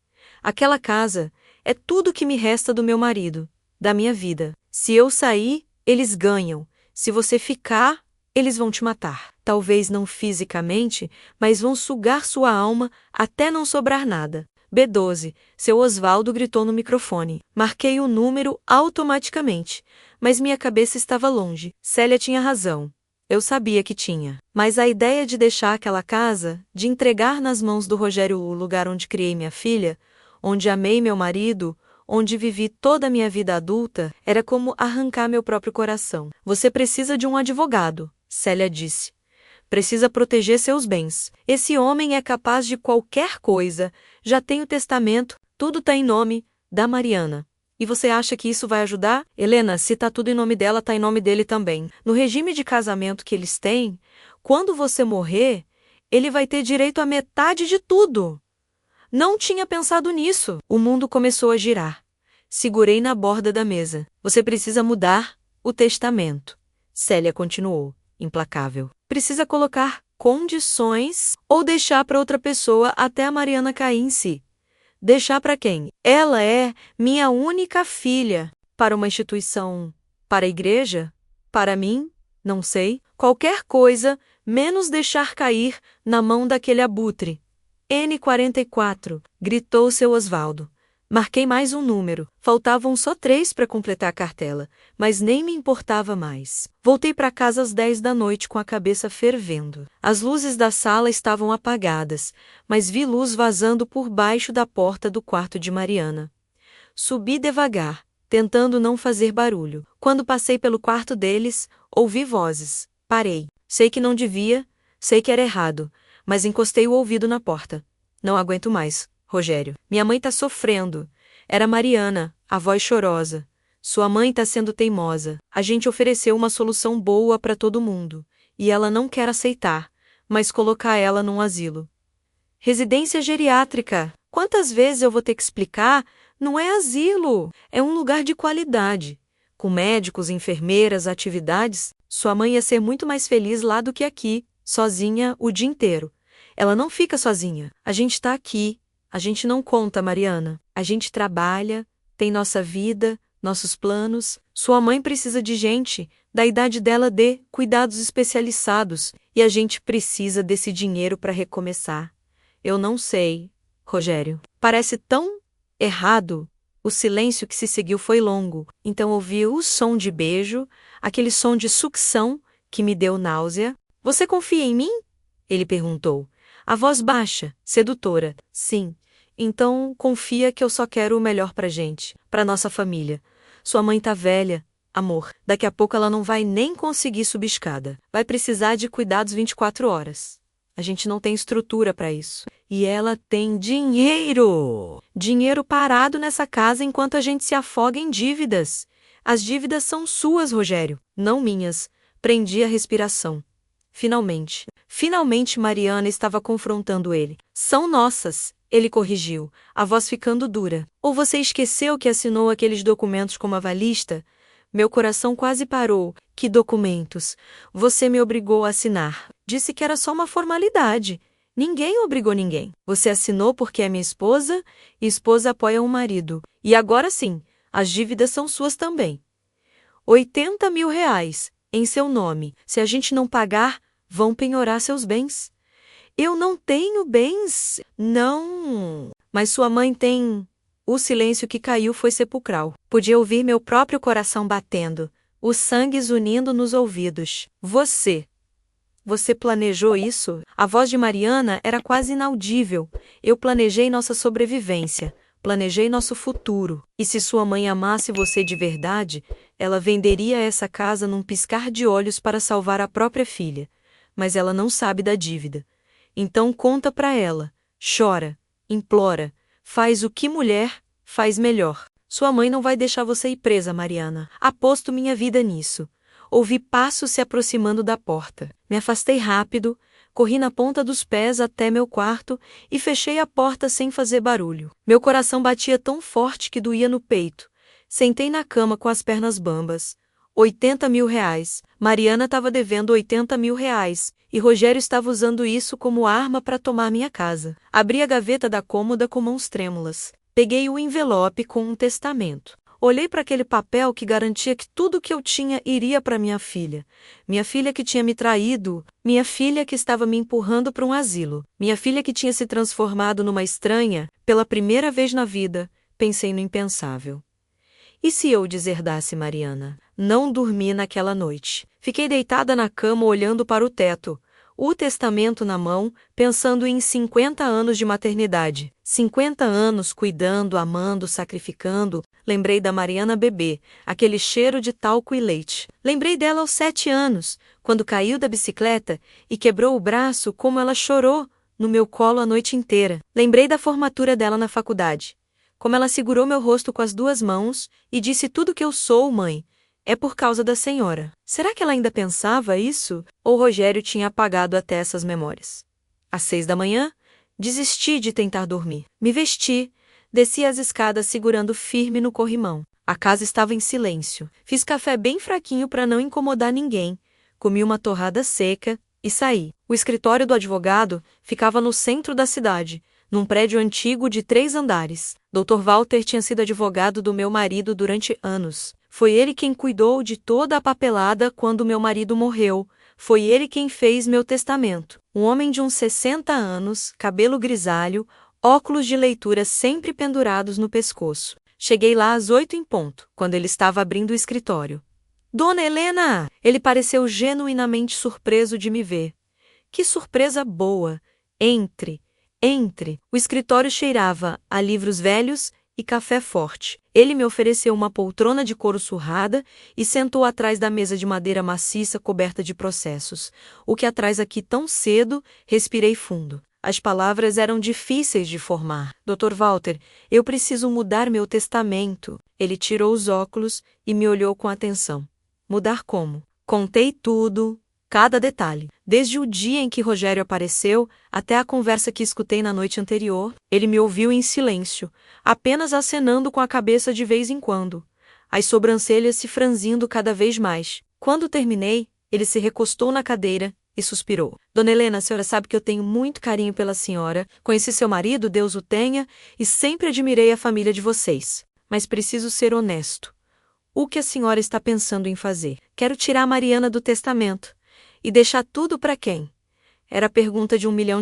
Aquela casa é tudo que me resta do meu marido, da minha vida. Se eu sair, eles ganham. Se você ficar, eles vão te matar. Talvez não fisicamente, mas vão sugar sua alma até não sobrar nada. B12, seu Osvaldo gritou no microfone. Marquei o número automaticamente, mas minha cabeça estava longe. Célia tinha razão. Eu sabia que tinha. Mas a ideia de deixar aquela casa, de entregar nas mãos do Rogério o lugar onde criei minha filha, onde amei meu marido, onde vivi toda a minha vida adulta, era como arrancar meu próprio coração. Você precisa de um advogado, Célia disse. Precisa proteger seus bens. Esse homem é capaz de qualquer coisa. Já tem o testamento, tudo está em nome da Mariana. E você acha que isso vai ajudar? Helena, se tá tudo em nome dela, tá em nome dele também. No regime de casamento que eles têm, quando você morrer, ele vai ter direito à metade de tudo. Não tinha pensado nisso. O mundo começou a girar. Segurei na borda da mesa. Você precisa mudar o testamento. Célia continuou, implacável. Precisa colocar condições ou deixar para outra pessoa até a Mariana cair em si. Deixar para quem? Ela é minha única filha. Para uma instituição? Para a igreja? Para mim? Não sei. Qualquer coisa, menos deixar cair na mão daquele abutre. N44, gritou seu Osvaldo. Marquei mais um número. Faltavam só 3 para completar a cartela, mas nem me importava mais. Voltei para casa às 10 da noite com a cabeça fervendo. As luzes da sala estavam apagadas, mas vi luz vazando por baixo da porta do quarto de Mariana. Subi devagar, tentando não fazer barulho. Quando passei pelo quarto deles, ouvi vozes. Parei. Sei que não devia, sei que era errado, mas encostei o ouvido na porta. Não aguento mais, Rogério. Minha mãe tá sofrendo. Era Mariana, a voz chorosa. Sua mãe tá sendo teimosa. A gente ofereceu uma solução boa para todo mundo. E ela não quer aceitar, mas colocar ela num asilo. Residência geriátrica. Quantas vezes eu vou ter que explicar? Não é asilo. É um lugar de qualidade. Com médicos, enfermeiras, atividades. Sua mãe ia ser muito mais feliz lá do que aqui, sozinha o dia inteiro. Ela não fica sozinha. A gente tá aqui. A gente não conta, Mariana. A gente trabalha, tem nossa vida, nossos planos. Sua mãe precisa de gente, da idade dela de cuidados especializados, e a gente precisa desse dinheiro para recomeçar. Eu não sei, Rogério. Parece tão errado. O silêncio que se seguiu foi longo, então ouvi o som de beijo, aquele som de sucção que me deu náusea. Você confia em mim? Ele perguntou. A voz baixa, sedutora. Sim. Então, confia que eu só quero o melhor pra gente, pra nossa família. Sua mãe tá velha, amor. Daqui a pouco ela não vai nem conseguir subir escada. Vai precisar de cuidados 24 horas. A gente não tem estrutura pra isso. E ela tem dinheiro! Dinheiro parado nessa casa enquanto a gente se afoga em dívidas. As dívidas são suas, Rogério, não minhas. Prendi a respiração. Finalmente Mariana estava confrontando ele. São nossas. Ele corrigiu, a voz ficando dura. Ou você esqueceu que assinou aqueles documentos como avalista? Meu coração quase parou. Que documentos? Você me obrigou a assinar. Disse que era só uma formalidade. Ninguém obrigou ninguém. Você assinou porque é minha esposa, e esposa apoia o marido. E agora sim, as dívidas são suas também. 80 mil reais. em seu nome. Se a gente não pagar, vão penhorar seus bens. Eu não tenho bens. Não. Mas sua mãe tem. O silêncio que caiu foi sepulcral. Podia ouvir meu próprio coração batendo, o sangue zunindo nos ouvidos. Você planejou isso? A voz de Mariana era quase inaudível. Eu planejei nossa sobrevivência. Planejei nosso futuro. E se sua mãe amasse você de verdade, ela venderia essa casa num piscar de olhos para salvar a própria filha. Mas ela não sabe da dívida. Então conta pra ela. Chora. Implora. Faz o que mulher faz melhor. Sua mãe não vai deixar você ir presa, Mariana. Aposto minha vida nisso. Ouvi passos se aproximando da porta. Me afastei rápido, corri na ponta dos pés até meu quarto e fechei a porta sem fazer barulho. Meu coração batia tão forte que doía no peito. Sentei na cama com as pernas bambas. 80 mil reais. Mariana estava devendo 80 mil reais, e Rogério estava usando isso como arma para tomar minha casa. Abri a gaveta da cômoda com mãos trêmulas. Peguei o envelope com um testamento. Olhei para aquele papel que garantia que tudo que eu tinha iria para minha filha. Minha filha que tinha me traído, minha filha que estava me empurrando para um asilo, minha filha que tinha se transformado numa estranha, pela primeira vez na vida. Pensei no impensável. E se eu deserdasse Mariana? Não dormi naquela noite. Fiquei deitada na cama olhando para o teto, o testamento na mão, pensando em 50 anos de maternidade. 50 anos cuidando, amando, sacrificando. Lembrei da Mariana bebê, aquele cheiro de talco e leite. Lembrei dela aos 7 anos, quando caiu da bicicleta e quebrou o braço, como ela chorou no meu colo a noite inteira. Lembrei da formatura dela na faculdade, como ela segurou meu rosto com as 2 mãos e disse: tudo que eu sou, mãe, é por causa da senhora. Será que ela ainda pensava isso? Ou Rogério tinha apagado até essas memórias? Às 6 da manhã, desisti de tentar dormir. Me vesti, desci as escadas segurando firme no corrimão. A casa estava em silêncio. Fiz café bem fraquinho para não incomodar ninguém. Comi uma torrada seca e saí. O escritório do advogado ficava no centro da cidade, num prédio antigo de 3 andares. Dr. Walter tinha sido advogado do meu marido durante anos. Foi ele quem cuidou de toda a papelada quando meu marido morreu. Foi ele quem fez meu testamento. Um homem de uns 60 anos, cabelo grisalho, óculos de leitura sempre pendurados no pescoço. Cheguei lá às 8 em ponto, quando ele estava abrindo o escritório. Dona Helena! Ele pareceu genuinamente surpreso de me ver. Que surpresa boa! Entre. O escritório cheirava a livros velhos e café forte. Ele me ofereceu uma poltrona de couro surrada e sentou atrás da mesa de madeira maciça coberta de processos. O que atrás aqui tão cedo? Respirei fundo. As palavras eram difíceis de formar. Dr. Walter, eu preciso mudar meu testamento. Ele tirou os óculos e me olhou com atenção. Mudar como? Contei tudo, cada detalhe. Desde o dia em que Rogério apareceu, até a conversa que escutei na noite anterior. Ele me ouviu em silêncio, apenas acenando com a cabeça de vez em quando, as sobrancelhas se franzindo cada vez mais. Quando terminei, ele se recostou na cadeira e suspirou. Dona Helena, a senhora sabe que eu tenho muito carinho pela senhora, conheci seu marido, Deus o tenha, e sempre admirei a família de vocês. Mas preciso ser honesto. O que a senhora está pensando em fazer? Quero tirar a Mariana do testamento. E deixar tudo para quem? Era a pergunta de $1 milhão.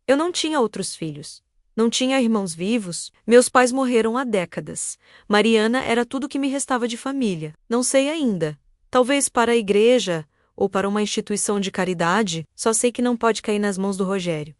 Eu não tinha outros filhos. Não tinha irmãos vivos. Meus pais morreram há décadas. Mariana era tudo que me restava de família. Não sei ainda. Talvez para a igreja ou para uma instituição de caridade. Só sei que não pode cair nas mãos do Rogério.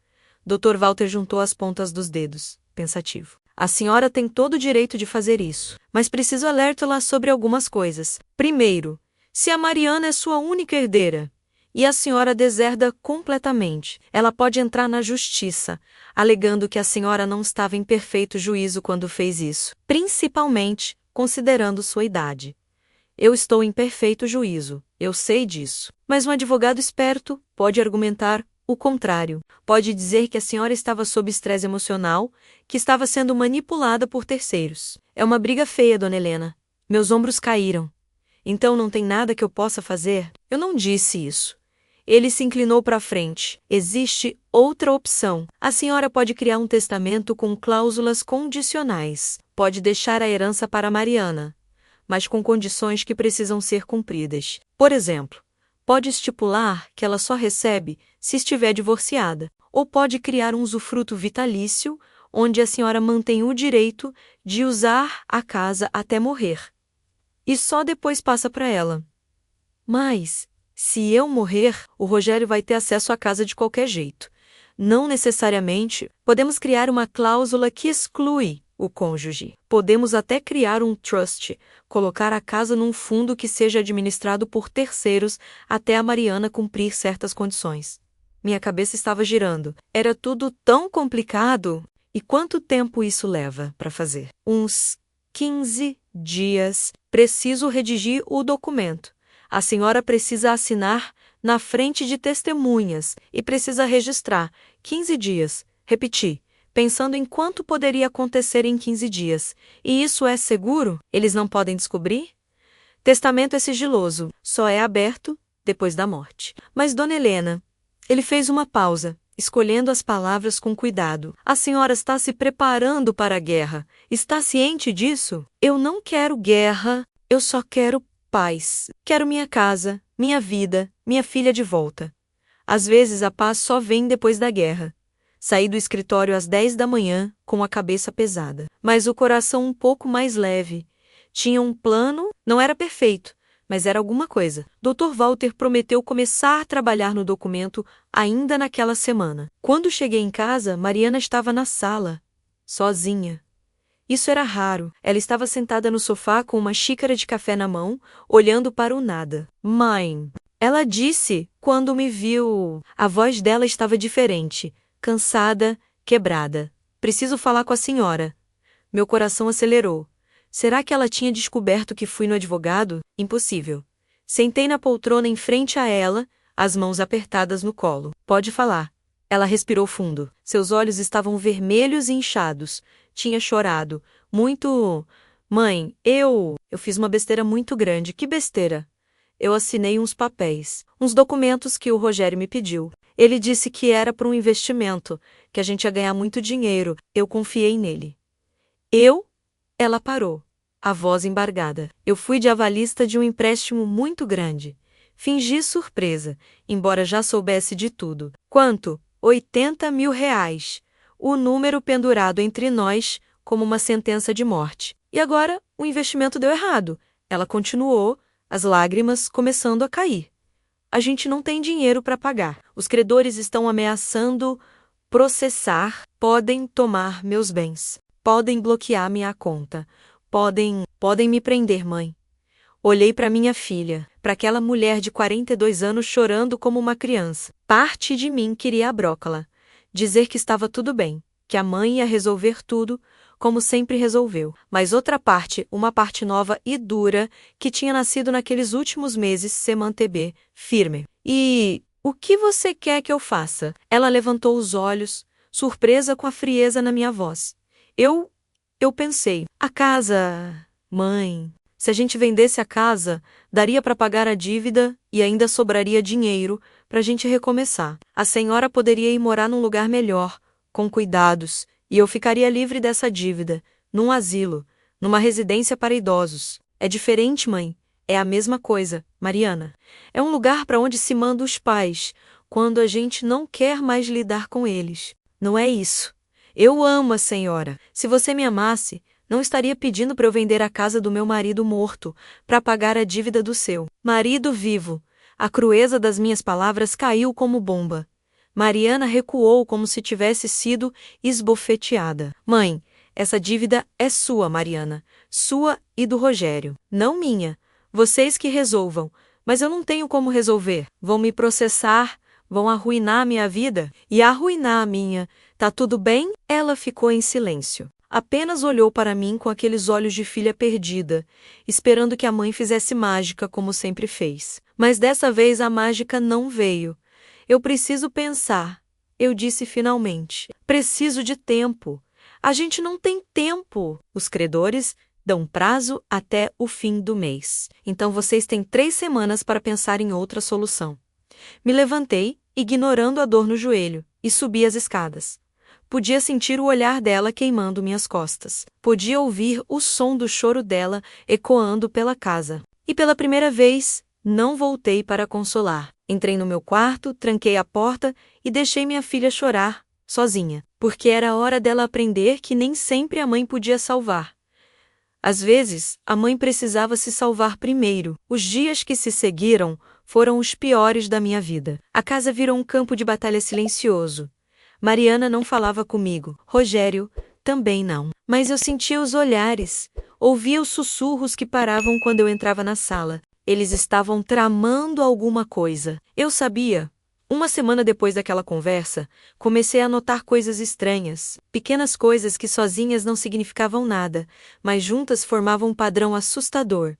Dr. Walter juntou as pontas dos dedos, pensativo. A senhora tem todo o direito de fazer isso. Mas preciso alertá-la sobre algumas coisas. Primeiro, se a Mariana é sua única herdeira, e a senhora deserda completamente, ela pode entrar na justiça, alegando que a senhora não estava em perfeito juízo quando fez isso, principalmente considerando sua idade. Eu estou em perfeito juízo, eu sei disso. Mas um advogado esperto pode argumentar o contrário. Pode dizer que a senhora estava sob estresse emocional, que estava sendo manipulada por terceiros. É uma briga feia, Dona Helena. Meus ombros caíram. Então não tem nada que eu possa fazer? Eu não disse isso. Ele se inclinou para frente. Existe outra opção. A senhora pode criar um testamento com cláusulas condicionais. Pode deixar a herança para Mariana. mas com condições que precisam ser cumpridas. Por exemplo, pode estipular que ela só recebe se estiver divorciada, ou pode criar um usufruto vitalício, onde a senhora mantém o direito de usar a casa até morrer. E só depois passa para ela. Mas, se eu morrer, o Rogério vai ter acesso à casa de qualquer jeito. Não necessariamente, podemos criar uma cláusula que exclui o cônjuge. Podemos até criar um trust, colocar a casa num fundo que seja administrado por terceiros até a Mariana cumprir certas condições. Minha cabeça estava girando. Era tudo tão complicado. E quanto tempo isso leva para fazer? Uns 15 dias. Preciso redigir o documento. A senhora precisa assinar na frente de testemunhas e precisa registrar. 15 dias. Repeti, pensando em quanto poderia acontecer em 15 dias. E isso é seguro? Eles não podem descobrir? Testamento é sigiloso, só é aberto depois da morte. Mas, dona Helena, ele fez uma pausa, escolhendo as palavras com cuidado. A senhora está se preparando para a guerra. Está ciente disso? Eu não quero guerra, eu só quero paz. Quero minha casa, minha vida, minha filha de volta. Às vezes a paz só vem depois da guerra. Saí do escritório às 10 da manhã, com a cabeça pesada, mas o coração um pouco mais leve. Tinha um plano, não era perfeito, mas era alguma coisa. Dr. Walter prometeu começar a trabalhar no documento ainda naquela semana. Quando cheguei em casa, Mariana estava na sala, sozinha. Isso era raro. Ela estava sentada no sofá com uma xícara de café na mão, olhando para o nada. Mãe, ela disse quando me viu. A voz dela estava diferente, cansada, quebrada. Preciso falar com a senhora. Meu coração acelerou. Será que ela tinha descoberto que fui no advogado? Impossível. Sentei na poltrona em frente a ela, as mãos apertadas no colo. Pode falar. Ela respirou fundo. Seus olhos estavam vermelhos e inchados. Tinha chorado. Muito. Mãe, eu fiz uma besteira muito grande. Que besteira? Eu assinei uns papéis, uns documentos que o Rogério me pediu. Ele disse que era para um investimento, que a gente ia ganhar muito dinheiro. Eu confiei nele. Ela parou, a voz embargada. Eu fui de avalista de um empréstimo muito grande. Fingi surpresa, embora já soubesse de tudo. Quanto? 80 mil reais. O número pendurado entre nós como uma sentença de morte. E agora o investimento deu errado. Ela continuou, as lágrimas começando a cair. A gente não tem dinheiro para pagar. Os credores estão ameaçando processar. Podem tomar meus bens. Podem bloquear minha conta. Podem me prender, mãe. Olhei para minha filha, para aquela mulher de 42 anos chorando como uma criança. Parte de mim queria abrócala, dizer que estava tudo bem, que a mãe ia resolver tudo, como sempre resolveu. Mas outra parte, uma parte nova e dura, que tinha nascido naqueles últimos meses, se manteve firme. E o que você quer que eu faça? Ela levantou os olhos, surpresa com a frieza na minha voz. Eu pensei, a casa, mãe. Se a gente vendesse a casa, daria para pagar a dívida e ainda sobraria dinheiro para a gente recomeçar. A senhora poderia ir morar num lugar melhor, com cuidados, e eu ficaria livre dessa dívida, num asilo, numa residência para idosos. É diferente, mãe. É a mesma coisa, Mariana. É um lugar para onde se manda os pais, quando a gente não quer mais lidar com eles. Não é isso. Eu amo a senhora. Se você me amasse, não estaria pedindo para eu vender a casa do meu marido morto para pagar a dívida do seu marido vivo. A crueza das minhas palavras caiu como bomba. Mariana recuou como se tivesse sido esbofeteada. Mãe, essa dívida é sua, Mariana. Sua e do Rogério. Não minha. Vocês que resolvam. Mas eu não tenho como resolver. Vão me processar, vão arruinar a minha vida e arruinar a minha. Tá tudo bem? Ela ficou em silêncio. Apenas olhou para mim com aqueles olhos de filha perdida, esperando que a mãe fizesse mágica como sempre fez. Mas dessa vez a mágica não veio. Eu preciso pensar, eu disse finalmente. Preciso de tempo. A gente não tem tempo. Os credores dão prazo até o fim do mês. Então vocês têm 3 semanas para pensar em outra solução. Me levantei, ignorando a dor no joelho, e subi as escadas. Podia sentir o olhar dela queimando minhas costas. Podia ouvir o som do choro dela ecoando pela casa. E pela primeira vez, não voltei para consolar. Entrei no meu quarto, tranquei a porta e deixei minha filha chorar, sozinha, porque era hora dela aprender que nem sempre a mãe podia salvar. Às vezes, a mãe precisava se salvar primeiro. Os dias que se seguiram foram os piores da minha vida. A casa virou um campo de batalha silencioso. Mariana não falava comigo. Rogério também não. Mas eu sentia os olhares, ouvia os sussurros que paravam quando eu entrava na sala. Eles estavam tramando alguma coisa. Eu sabia. Uma semana depois daquela conversa, comecei a notar coisas estranhas, pequenas coisas que sozinhas não significavam nada, mas juntas formavam um padrão assustador.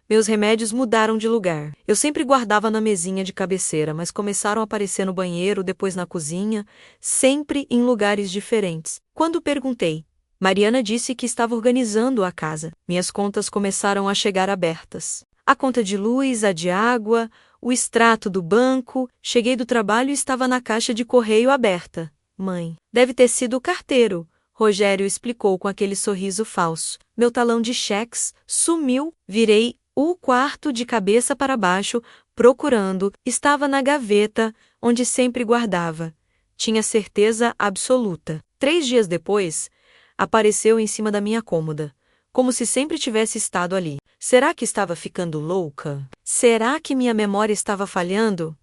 Meus remédios mudaram de lugar. Eu sempre guardava na mesinha de cabeceira, mas começaram a aparecer no banheiro, depois na cozinha, sempre em lugares diferentes. Quando perguntei, Mariana disse que estava organizando a casa. Minhas contas começaram a chegar abertas. A conta de luz, a de água, o extrato do banco. Cheguei do trabalho e estava na caixa de correio aberta. Mãe, deve ter sido o carteiro, Rogério explicou com aquele sorriso falso. Meu talão de cheques sumiu. Virei o quarto de cabeça para baixo, procurando. Estava na gaveta, onde sempre guardava. Tinha certeza absoluta. 3 dias depois, apareceu em cima da minha cômoda, como se sempre tivesse estado ali. Será que estava ficando louca? Será que minha memória estava falhando?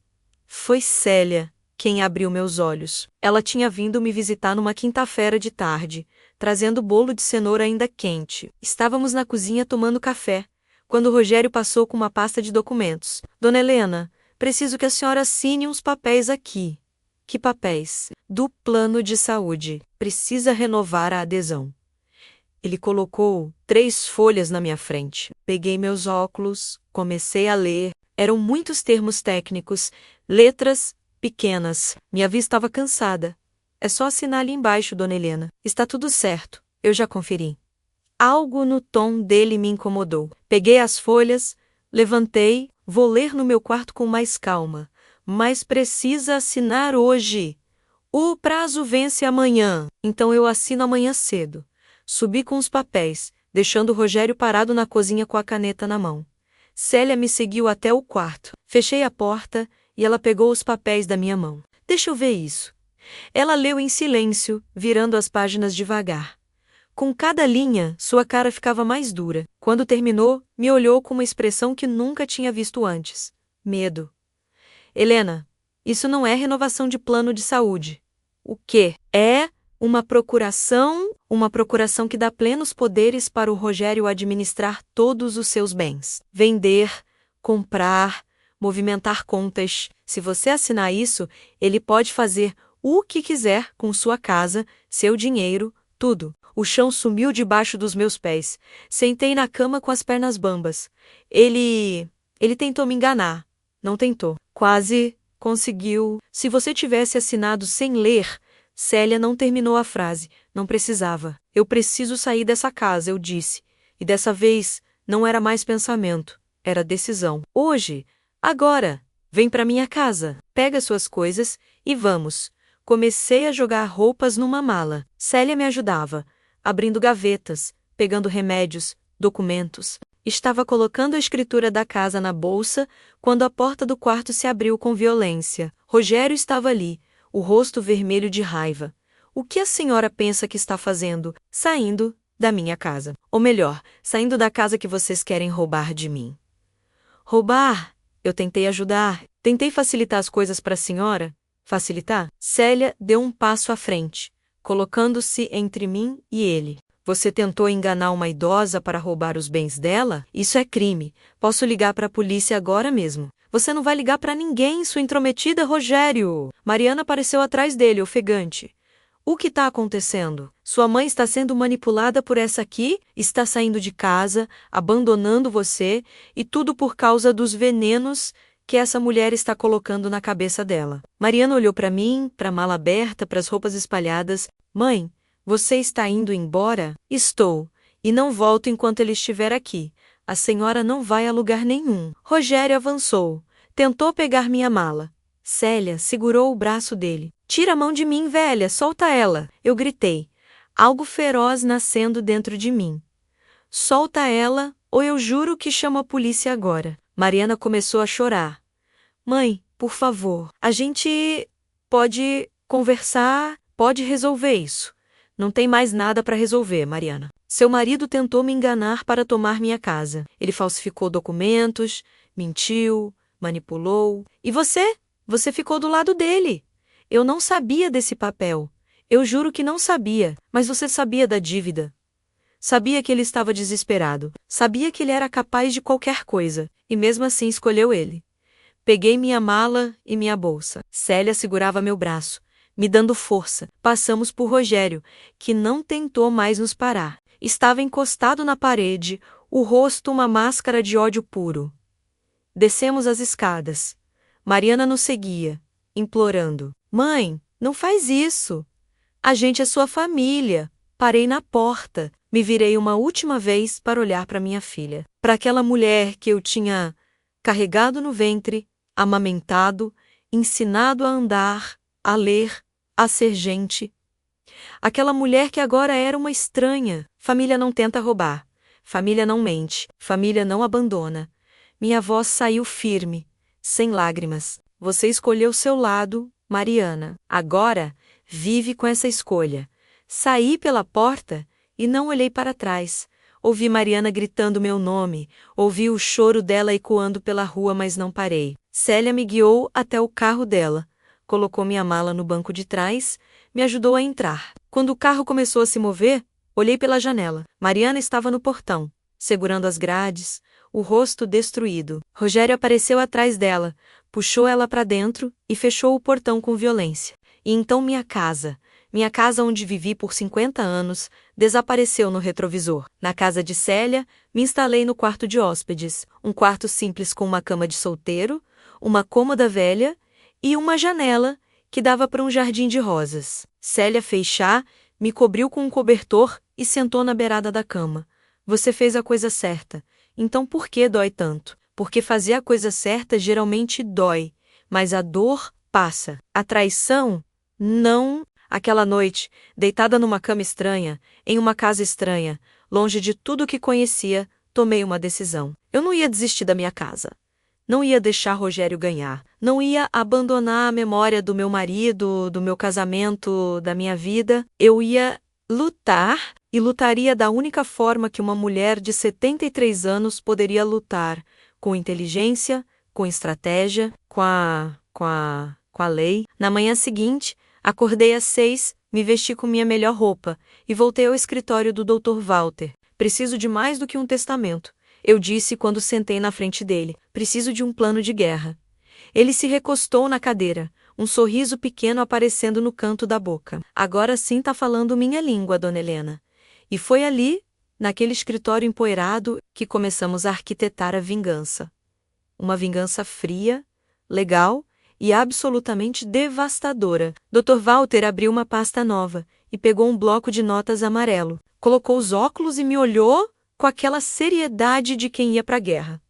Foi Célia quem abriu meus olhos. Ela tinha vindo me visitar numa quinta-feira de tarde, trazendo bolo de cenoura ainda quente. Estávamos na cozinha tomando café, quando Rogério passou com uma pasta de documentos. Dona Helena, preciso que a senhora assine uns papéis aqui. Que papéis? Do plano de saúde. Precisa renovar a adesão. Ele colocou 3 folhas na minha frente. Peguei meus óculos, comecei a ler. Eram muitos termos técnicos, letras pequenas. Minha vista estava cansada. É só assinar ali embaixo, Dona Helena. Está tudo certo. Eu já conferi. Algo no tom dele me incomodou. Peguei as folhas, levantei, vou ler no meu quarto com mais calma. Mas precisa assinar hoje. O prazo vence amanhã, então eu assino amanhã cedo. Subi com os papéis, deixando o Rogério parado na cozinha com a caneta na mão. Célia me seguiu até o quarto. Fechei a porta e ela pegou os papéis da minha mão. Deixa eu ver isso. Ela leu em silêncio, virando as páginas devagar. Com cada linha, sua cara ficava mais dura. Quando terminou, me olhou com uma expressão que nunca tinha visto antes. Medo. Helena, isso não é renovação de plano de saúde. O quê? É uma procuração que dá plenos poderes para o Rogério administrar todos os seus bens. Vender, comprar, movimentar contas. Se você assinar isso, ele pode fazer o que quiser com sua casa, seu dinheiro, tudo. O chão sumiu debaixo dos meus pés. Sentei na cama com as pernas bambas. Ele tentou me enganar. Não tentou. Quase conseguiu. Se você tivesse assinado sem ler, Célia não terminou a frase. Não precisava. Eu preciso sair dessa casa, eu disse. E dessa vez, não era mais pensamento. Era decisão. Hoje, agora, vem para minha casa. Pega suas coisas e vamos. Comecei a jogar roupas numa mala. Célia me ajudava, abrindo gavetas, pegando remédios, documentos. Estava colocando a escritura da casa na bolsa quando a porta do quarto se abriu com violência. Rogério estava ali, o rosto vermelho de raiva. O que a senhora pensa que está fazendo? Saindo da minha casa. Ou melhor, saindo da casa que vocês querem roubar de mim. Roubar? Eu tentei ajudar. Tentei facilitar as coisas para a senhora. Facilitar? Célia deu um passo à frente, colocando-se entre mim e ele. Você tentou enganar uma idosa para roubar os bens dela? Isso é crime. Posso ligar para a polícia agora mesmo. Você não vai ligar para ninguém, sua intrometida, Rogério. Mariana apareceu atrás dele, ofegante. O que está acontecendo? Sua mãe está sendo manipulada por essa aqui? Está saindo de casa, abandonando você, e tudo por causa dos venenos que essa mulher está colocando na cabeça dela. Mariana olhou para mim, para a mala aberta, para as roupas espalhadas. Mãe, você está indo embora? Estou. E não volto enquanto ele estiver aqui. A senhora não vai a lugar nenhum. Rogério avançou. Tentou pegar minha mala. Célia segurou o braço dele. Tira a mão de mim, velha, solta ela! Eu gritei, algo feroz nascendo dentro de mim. Solta ela, ou eu juro que chamo a polícia agora. Mariana começou a chorar. Mãe, por favor, a gente pode conversar, pode resolver isso. Não tem mais nada para resolver, Mariana. Seu marido tentou me enganar para tomar minha casa. Ele falsificou documentos, mentiu, manipulou. E você? Você ficou do lado dele. Eu não sabia desse papel. Eu juro que não sabia, mas você sabia da dívida. Sabia que ele estava desesperado. Sabia que ele era capaz de qualquer coisa. E mesmo assim escolheu ele. Peguei minha mala e minha bolsa. Célia segurava meu braço, me dando força. Passamos por Rogério, que não tentou mais nos parar. Estava encostado na parede, o rosto uma máscara de ódio puro. Descemos as escadas. Mariana nos seguia, implorando. Mãe, não faz isso. A gente é sua família. Parei na porta. Me virei uma última vez para olhar para minha filha. Para aquela mulher que eu tinha carregado no ventre, amamentado, ensinado a andar, a ler, a ser gente. Aquela mulher que agora era uma estranha. Família não tenta roubar. Família não mente. Família não abandona. Minha voz saiu firme, sem lágrimas. Você escolheu seu lado, Mariana. Agora, vive com essa escolha. Saí pela porta e não olhei para trás. Ouvi Mariana gritando meu nome, ouvi o choro dela ecoando pela rua, mas não parei. Célia me guiou até o carro dela, colocou minha mala no banco de trás, me ajudou a entrar. Quando o carro começou a se mover, olhei pela janela. Mariana estava no portão, segurando as grades, o rosto destruído. Rogério apareceu atrás dela, puxou ela para dentro e fechou o portão com violência. E então minha casa onde vivi por 50 anos, desapareceu no retrovisor. Na casa de Célia, me instalei no quarto de hóspedes, um quarto simples com uma cama de solteiro, uma cômoda velha e uma janela que dava para um jardim de rosas. Célia fez chá, me cobriu com um cobertor e sentou na beirada da cama. Você fez a coisa certa. Então por que dói tanto? Porque fazer a coisa certa geralmente dói, mas a dor passa. A traição, não. Aquela noite, deitada numa cama estranha, em uma casa estranha, longe de tudo o que conhecia, tomei uma decisão. Eu não ia desistir da minha casa. Não ia deixar Rogério ganhar. Não ia abandonar a memória do meu marido, do meu casamento, da minha vida. Eu ia lutar e lutaria da única forma que uma mulher de 73 anos poderia lutar, com inteligência, com estratégia, com a lei. Na manhã seguinte, acordei às 6, me vesti com minha melhor roupa e voltei ao escritório do Dr. Walter. Preciso de mais do que um testamento, eu disse quando sentei na frente dele. Preciso de um plano de guerra. Ele se recostou na cadeira, um sorriso pequeno aparecendo no canto da boca. Agora sim tá falando minha língua, dona Helena. E foi ali, naquele escritório empoeirado, que começamos a arquitetar a vingança. Uma vingança fria, legal e absolutamente devastadora. Dr. Walter abriu uma pasta nova e pegou um bloco de notas amarelo. Colocou os óculos e me olhou com aquela seriedade de quem ia para a guerra.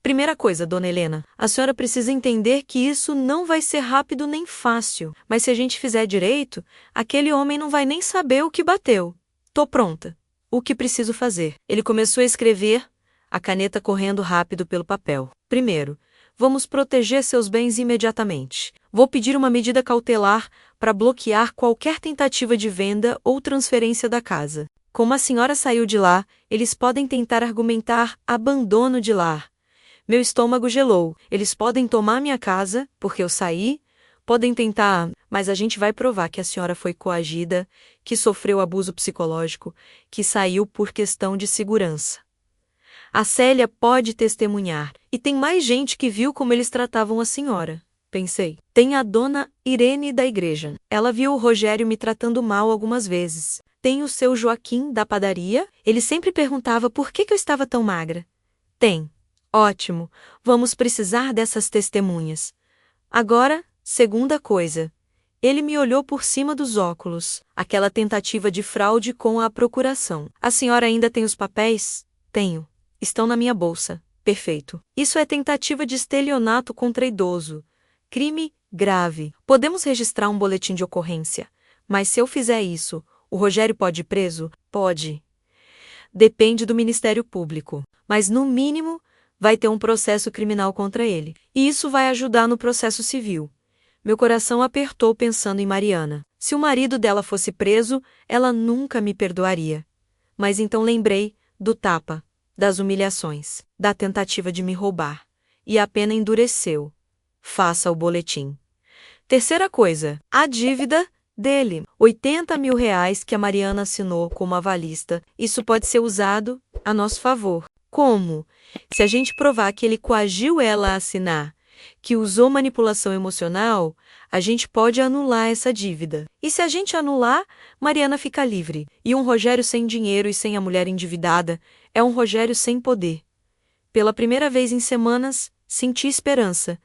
Primeira coisa, dona Helena, a senhora precisa entender que isso não vai ser rápido nem fácil, mas se a gente fizer direito, aquele homem não vai nem saber o que bateu. Tô pronta. O que preciso fazer? Ele começou a escrever, a caneta correndo rápido pelo papel. Primeiro, vamos proteger seus bens imediatamente. Vou pedir uma medida cautelar para bloquear qualquer tentativa de venda ou transferência da casa. Como a senhora saiu de lá, eles podem tentar argumentar abandono de lar. Meu estômago gelou. Eles podem tomar minha casa, porque eu saí. Podem tentar, mas a gente vai provar que a senhora foi coagida, que sofreu abuso psicológico, que saiu por questão de segurança. A Célia pode testemunhar, e tem mais gente que viu como eles tratavam a senhora. Pensei. Tem a dona Irene da igreja. Ela viu o Rogério me tratando mal algumas vezes. Tem o seu Joaquim da padaria. Ele sempre perguntava por que eu estava tão magra. Tem. Ótimo. Vamos precisar dessas testemunhas. Agora, segunda coisa. Ele me olhou por cima dos óculos. Aquela tentativa de fraude com a procuração. A senhora ainda tem os papéis? Tenho. Estão na minha bolsa. Perfeito. Isso é tentativa de estelionato contra idoso. Crime grave. Podemos registrar um boletim de ocorrência. Mas se eu fizer isso, o Rogério pode ir preso? Pode. Depende do Ministério Público. Mas, no mínimo, vai ter um processo criminal contra ele. E isso vai ajudar no processo civil. Meu coração apertou pensando em Mariana. Se o marido dela fosse preso, ela nunca me perdoaria. Mas então lembrei do tapa, das humilhações, da tentativa de me roubar. E a pena endureceu. Faça o boletim. Terceira coisa, a dívida dele. R$ 80.000 que a Mariana assinou como avalista. Isso pode ser usado a nosso favor. Como? Se a gente provar que ele coagiu ela a assinar, que usou manipulação emocional, a gente pode anular essa dívida. E se a gente anular, Mariana fica livre. E um Rogério sem dinheiro e sem a mulher endividada é um Rogério sem poder. Pela primeira vez em semanas, senti esperança.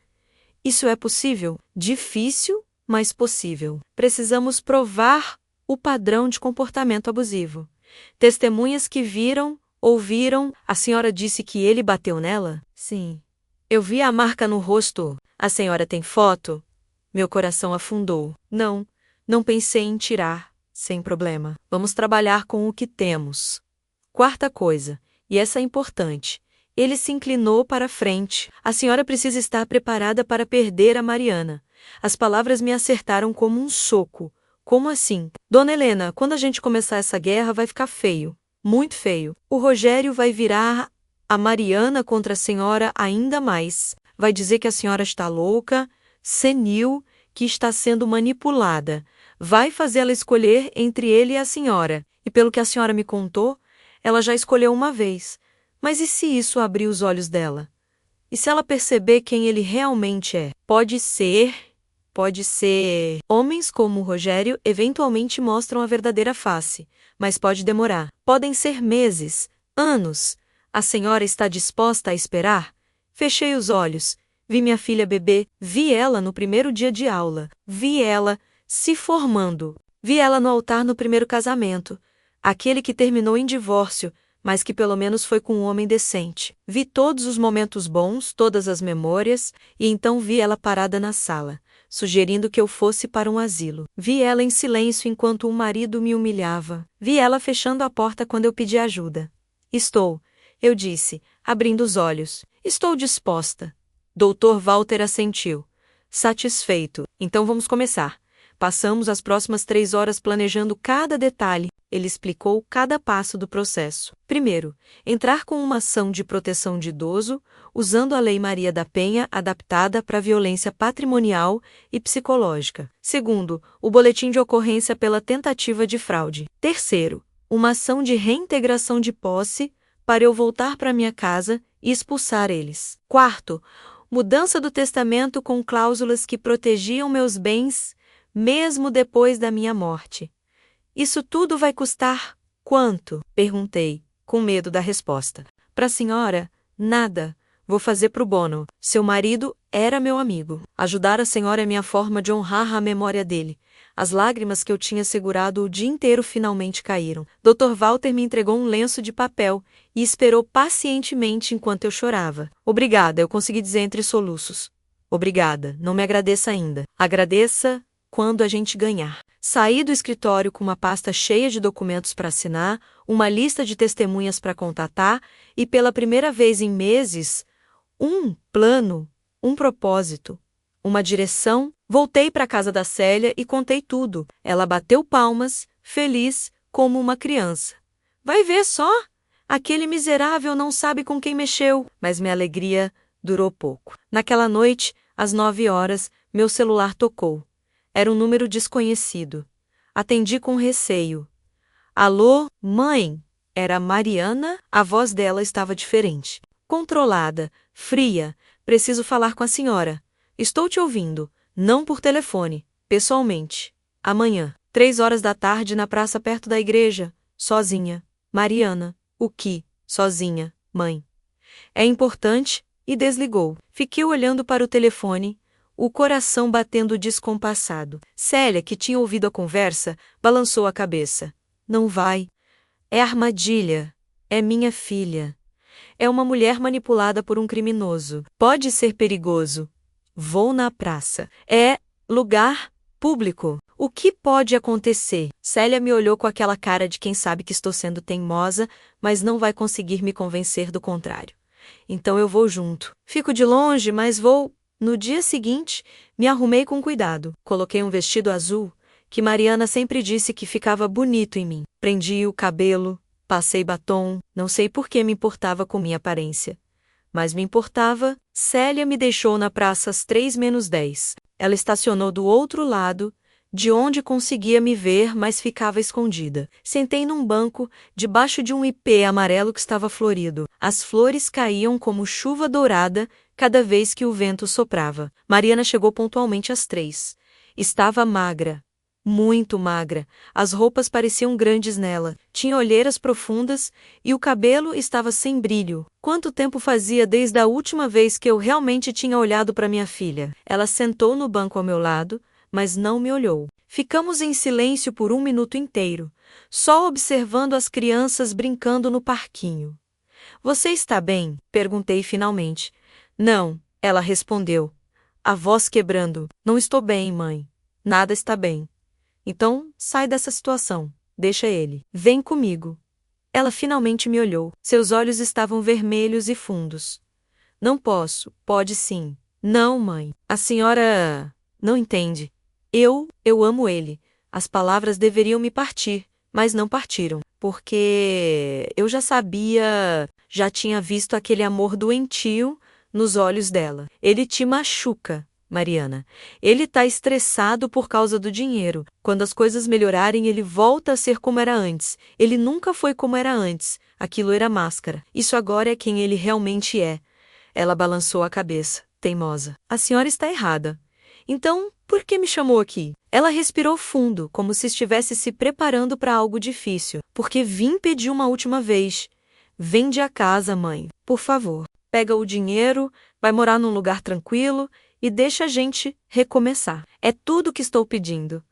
Isso é possível? Difícil, mas possível. Precisamos provar o padrão de comportamento abusivo. Testemunhas que viram, ouviram, a senhora disse que ele bateu nela? Sim. Eu vi a marca no rosto. A senhora tem foto? Meu coração afundou. Não pensei em tirar. Sem problema. Vamos trabalhar com o que temos. Quarta coisa, e essa é importante. Ele se inclinou para a frente. A senhora precisa estar preparada para perder a Mariana. As palavras me acertaram como um soco. Como assim? Dona Helena, quando a gente começar essa guerra vai ficar feio. Muito feio. O Rogério vai virar a Mariana contra a senhora ainda mais. Vai dizer que a senhora está louca, senil, que está sendo manipulada. Vai fazê-la escolher entre ele e a senhora. E pelo que a senhora me contou, ela já escolheu uma vez. Mas e se isso abrir os olhos dela? E se ela perceber quem ele realmente é? Pode ser. Homens como o Rogério eventualmente mostram a verdadeira face, mas pode demorar. Podem ser meses, anos. A senhora está disposta a esperar? Fechei os olhos. Vi minha filha bebê, vi ela no primeiro dia de aula, vi ela se formando, vi ela no altar no primeiro casamento, aquele que terminou em divórcio, mas que pelo menos foi com um homem decente. Vi todos os momentos bons, todas as memórias, e então vi ela parada na sala, sugerindo que eu fosse para um asilo. Vi ela em silêncio enquanto o marido me humilhava. Vi ela fechando a porta quando eu pedi ajuda. Eu disse, abrindo os olhos. Estou disposta. Dr. Walter assentiu. Satisfeito. Então vamos começar. Passamos as próximas 3 horas planejando cada detalhe. Ele explicou cada passo do processo. Primeiro, entrar com uma ação de proteção de idoso, usando a Lei Maria da Penha adaptada para violência patrimonial e psicológica. Segundo, o boletim de ocorrência pela tentativa de fraude. Terceiro, uma ação de reintegração de posse para eu voltar para minha casa e expulsar eles. Quarto, mudança do testamento com cláusulas que protegiam meus bens, mesmo depois da minha morte. Isso tudo vai custar quanto? Perguntei, com medo da resposta. Para a senhora, nada. Vou fazer pro bono. Seu marido era meu amigo. Ajudar a senhora é minha forma de honrar a memória dele. As lágrimas que eu tinha segurado o dia inteiro finalmente caíram. Dr. Walter me entregou um lenço de papel e esperou pacientemente enquanto eu chorava. Obrigada, eu consegui dizer entre soluços. Obrigada, não me agradeça ainda. Agradeça quando a gente ganhar. Saí do escritório com uma pasta cheia de documentos para assinar, uma lista de testemunhas para contatar e, pela primeira vez em meses, um plano, um propósito, uma direção. Voltei para a casa da Célia e contei tudo. Ela bateu palmas, feliz, como uma criança. Vai ver só! Aquele miserável não sabe com quem mexeu. Mas minha alegria durou pouco. Naquela noite, às 9 horas, meu celular tocou. Era um número desconhecido. Atendi com receio. Alô, mãe? Era Mariana? A voz dela estava diferente. Controlada, fria. Preciso falar com a senhora. Estou te ouvindo. Não por telefone, pessoalmente. Amanhã, 3 horas da tarde na praça perto da igreja. Sozinha. Mariana. O que? Sozinha, mãe. É importante, e desligou. Fiquei olhando para o telefone, o coração batendo descompassado. Célia, que tinha ouvido a conversa, balançou a cabeça. Não vai. É armadilha. É minha filha. É uma mulher manipulada por um criminoso. Pode ser perigoso. Vou na praça. É lugar público. O que pode acontecer? Célia me olhou com aquela cara de quem sabe que estou sendo teimosa, mas não vai conseguir me convencer do contrário. Então eu vou junto. Fico de longe, mas vou. No dia seguinte, me arrumei com cuidado. Coloquei um vestido azul, que Mariana sempre disse que ficava bonito em mim. Prendi o cabelo, passei batom, não sei por que me importava com minha aparência. Mas me importava. Célia me deixou na praça às 3 menos 10. Ela estacionou do outro lado, de onde conseguia me ver, mas ficava escondida. Sentei num banco, debaixo de um ipê amarelo que estava florido. As flores caíam como chuva dourada cada vez que o vento soprava. Mariana chegou pontualmente às 3. Estava magra. Muito magra. As roupas pareciam grandes nela. Tinha olheiras profundas e o cabelo estava sem brilho. Quanto tempo fazia desde a última vez que eu realmente tinha olhado para minha filha? Ela sentou no banco ao meu lado, mas não me olhou. Ficamos em silêncio por 1 minuto inteiro, só observando as crianças brincando no parquinho. Você está bem? Perguntei finalmente. Não, ela respondeu, a voz quebrando. Não estou bem, mãe. Nada está bem. Então, sai dessa situação. Deixa ele. Vem comigo. Ela finalmente me olhou. Seus olhos estavam vermelhos e fundos. Não posso. Pode sim. Não, mãe. A senhora não entende. Eu amo ele. As palavras deveriam me partir, mas não partiram. Porque eu já sabia, já tinha visto aquele amor doentio nos olhos dela. Ele te machuca, Mariana. Ele tá estressado por causa do dinheiro. Quando as coisas melhorarem, ele volta a ser como era antes. Ele nunca foi como era antes. Aquilo era máscara. Isso agora é quem ele realmente é. Ela balançou a cabeça, teimosa. A senhora está errada. Então, por que me chamou aqui? Ela respirou fundo, como se estivesse se preparando para algo difícil. Porque vim pedir uma última vez. Vende a casa, mãe. Por favor. Pega o dinheiro, vai morar num lugar tranquilo e deixa a gente recomeçar. É tudo o que estou pedindo.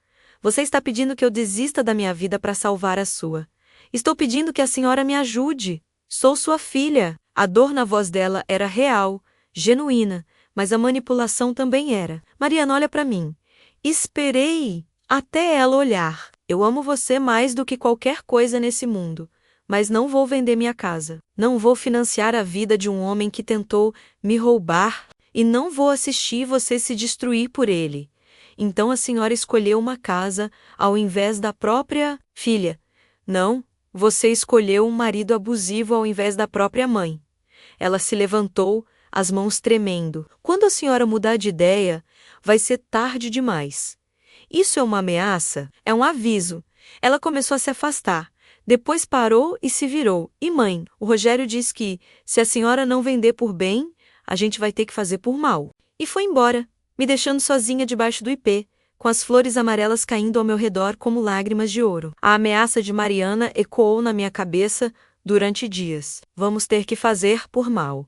Você está pedindo que eu desista da minha vida para salvar a sua. Estou pedindo que a senhora me ajude. Sou sua filha. A dor na voz dela era real, genuína, mas a manipulação também era. Mariana, olha para mim. Esperei até ela olhar. Eu amo você mais do que qualquer coisa nesse mundo, mas não vou vender minha casa. Não vou financiar a vida de um homem que tentou me roubar e não vou assistir você se destruir por ele. Então a senhora escolheu uma casa ao invés da própria filha. Não, você escolheu um marido abusivo ao invés da própria mãe. Ela se levantou, as mãos tremendo. Quando a senhora mudar de ideia, vai ser tarde demais. Isso é uma ameaça? É um aviso. Ela começou a se afastar. Depois parou e se virou. E mãe, o Rogério diz que, se a senhora não vender por bem, a gente vai ter que fazer por mal. E foi embora, me deixando sozinha debaixo do ipê, com as flores amarelas caindo ao meu redor como lágrimas de ouro. A ameaça de Mariana ecoou na minha cabeça durante dias. Vamos ter que fazer por mal.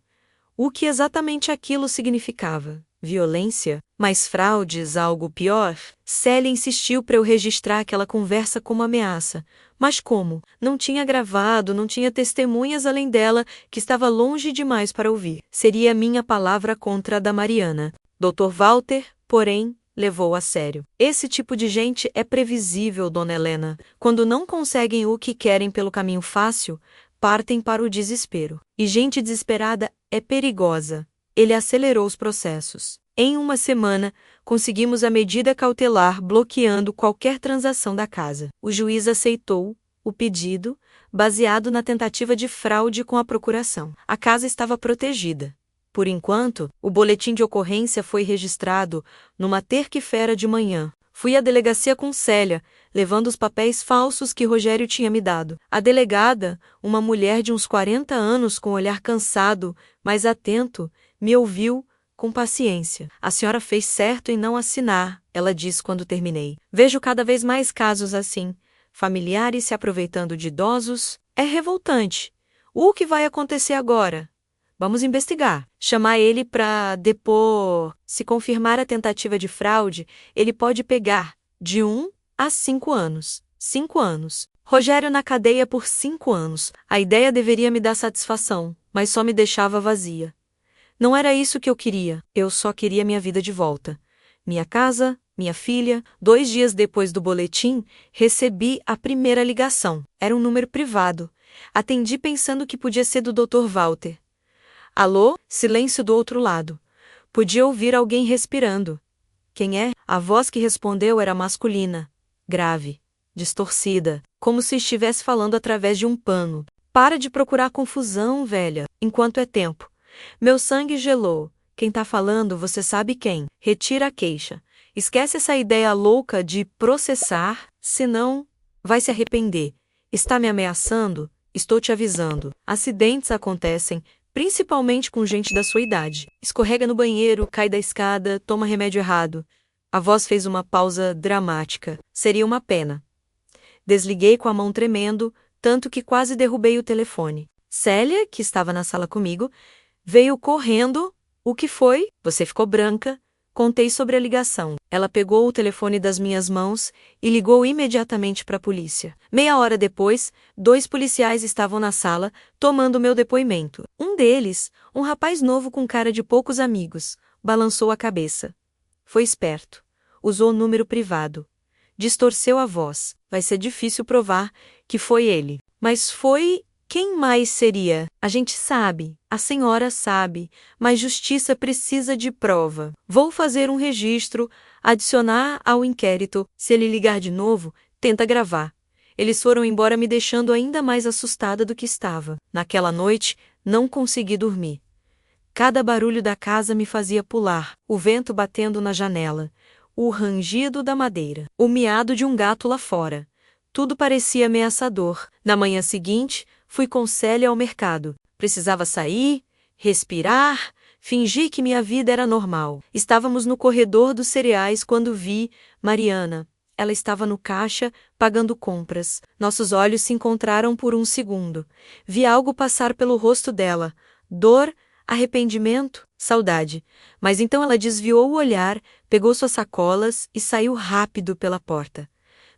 O que exatamente aquilo significava? Violência? Mais fraudes? Algo pior? Célia insistiu para eu registrar aquela conversa como ameaça. Mas como? Não tinha gravado, não tinha testemunhas além dela, que estava longe demais para ouvir. Seria minha palavra contra a da Mariana. Dr. Walter, porém, levou a sério. Esse tipo de gente é previsível, dona Helena. Quando não conseguem o que querem pelo caminho fácil, partem para o desespero. E gente desesperada é perigosa. Ele acelerou os processos. Em 1 semana, conseguimos a medida cautelar bloqueando qualquer transação da casa. O juiz aceitou o pedido, baseado na tentativa de fraude com a procuração. A casa estava protegida. Por enquanto, o boletim de ocorrência foi registrado numa terça-feira de manhã. Fui à delegacia com Célia, levando os papéis falsos que Rogério tinha me dado. A delegada, uma mulher de uns 40 anos com olhar cansado, mas atento, me ouviu com paciência. A senhora fez certo em não assinar, ela disse quando terminei. Vejo cada vez mais casos assim. Familiares se aproveitando de idosos. É revoltante. O que vai acontecer agora? Vamos investigar. Chamar ele para depor. Se confirmar a tentativa de fraude, ele pode pegar de 1 a 5 anos. 5 anos. Rogério na cadeia por 5 anos. A ideia deveria me dar satisfação, mas só me deixava vazia. Não era isso que eu queria. Eu só queria minha vida de volta. Minha casa, minha filha. 2 dias depois do boletim, recebi a primeira ligação. Era um número privado. Atendi pensando que podia ser do Dr. Walter. Alô? Silêncio do outro lado. Podia ouvir alguém respirando. Quem é? A voz que respondeu era masculina. Grave. Distorcida. Como se estivesse falando através de um pano. Para de procurar confusão, velha, enquanto é tempo. Meu sangue gelou. Quem tá falando, você sabe quem. Retira a queixa. Esquece essa ideia louca de processar, senão vai se arrepender. Está me ameaçando? Estou te avisando. Acidentes acontecem, principalmente com gente da sua idade. Escorrega no banheiro, cai da escada, toma remédio errado. A voz fez uma pausa dramática. Seria uma pena. Desliguei com a mão tremendo, tanto que quase derrubei o telefone. Célia, que estava na sala comigo, veio correndo. O que foi? Você ficou branca. Contei sobre a ligação. Ela pegou o telefone das minhas mãos e ligou imediatamente para a polícia. Meia hora depois, 2 policiais estavam na sala, tomando meu depoimento. Um deles, um rapaz novo com cara de poucos amigos, balançou a cabeça. Foi esperto. Usou número privado. Distorceu a voz. Vai ser difícil provar que foi ele. Mas foi... Quem mais seria? A gente sabe, a senhora sabe, mas justiça precisa de prova. Vou fazer um registro, adicionar ao inquérito. Se ele ligar de novo, tenta gravar. Eles foram embora me deixando ainda mais assustada do que estava. Naquela noite, não consegui dormir. Cada barulho da casa me fazia pular, o vento batendo na janela, o rangido da madeira, o miado de um gato lá fora. Tudo parecia ameaçador. Na manhã seguinte, fui com Célia ao mercado. Precisava sair, respirar, fingir que minha vida era normal. Estávamos no corredor dos cereais quando vi Mariana. Ela estava no caixa, pagando compras. Nossos olhos se encontraram por um segundo. Vi algo passar pelo rosto dela. Dor, arrependimento, saudade. Mas então ela desviou o olhar, pegou suas sacolas e saiu rápido pela porta.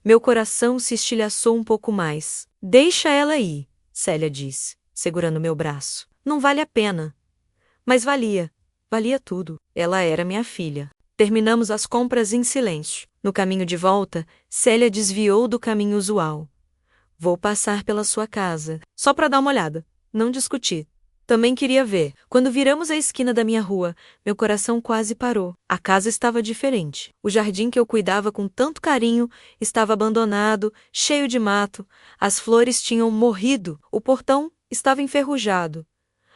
Meu coração se estilhaçou um pouco mais. Deixa ela ir, Célia disse, segurando meu braço. Não vale a pena. Mas valia. Valia tudo. Ela era minha filha. Terminamos as compras em silêncio. No caminho de volta, Célia desviou do caminho usual. Vou passar pela sua casa. Só para dar uma olhada. Não discutir. Também queria ver. Quando viramos a esquina da minha rua, meu coração quase parou. A casa estava diferente. O jardim que eu cuidava com tanto carinho estava abandonado, cheio de mato. As flores tinham morrido. O portão estava enferrujado.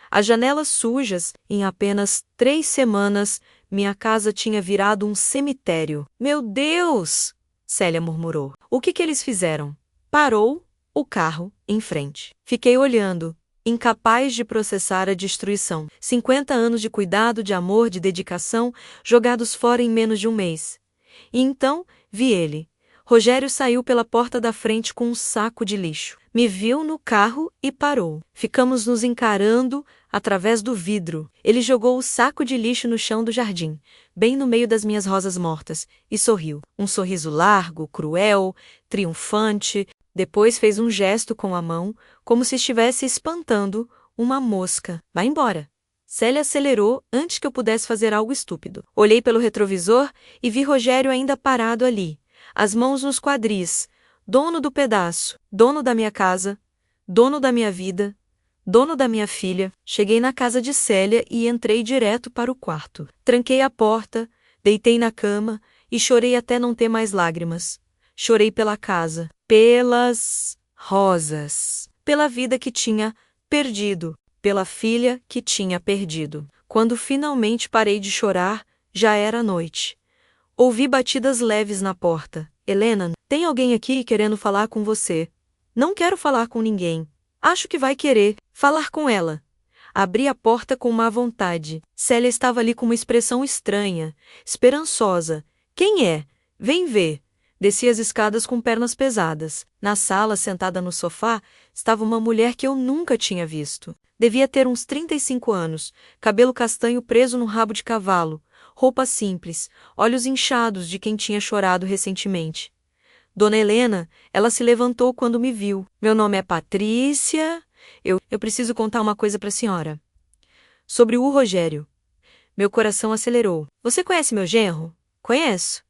As janelas sujas. Em apenas 3 semanas, minha casa tinha virado um cemitério. Meu Deus! Célia murmurou. O que eles fizeram? Parou o carro em frente. Fiquei olhando, incapaz de processar a destruição. 50 anos de cuidado, de amor, de dedicação, jogados fora em menos de um mês. E então, vi ele. Rogério saiu pela porta da frente com um saco de lixo. Me viu no carro e parou. Ficamos nos encarando através do vidro. Ele jogou o saco de lixo no chão do jardim, bem no meio das minhas rosas mortas, e sorriu. Um sorriso largo, cruel, triunfante. Depois fez um gesto com a mão, como se estivesse espantando uma mosca. Vai embora. Célia acelerou antes que eu pudesse fazer algo estúpido. Olhei pelo retrovisor e vi Rogério ainda parado ali, as mãos nos quadris, dono do pedaço, dono da minha casa, dono da minha vida, dono da minha filha. Cheguei na casa de Célia e entrei direto para o quarto. Tranquei a porta, deitei na cama e chorei até não ter mais lágrimas. Chorei pela casa, pelas rosas, pela vida que tinha perdido, pela filha que tinha perdido. Quando finalmente parei de chorar, já era noite. Ouvi batidas leves na porta. Helena, tem alguém aqui querendo falar com você. Não quero falar com ninguém. Acho que vai querer falar com ela. Abri a porta com má vontade. Célia estava ali com uma expressão estranha, esperançosa. Quem é? Vem ver. Desci as escadas com pernas pesadas. Na sala, sentada no sofá, estava uma mulher que eu nunca tinha visto. Devia ter uns 35 anos, cabelo castanho preso num rabo de cavalo, roupa simples, olhos inchados de quem tinha chorado recentemente. Dona Helena, ela se levantou quando me viu. Meu nome é Patrícia. Eu preciso contar uma coisa para a senhora. Sobre o Rogério. Meu coração acelerou. Você conhece meu genro? Conheço.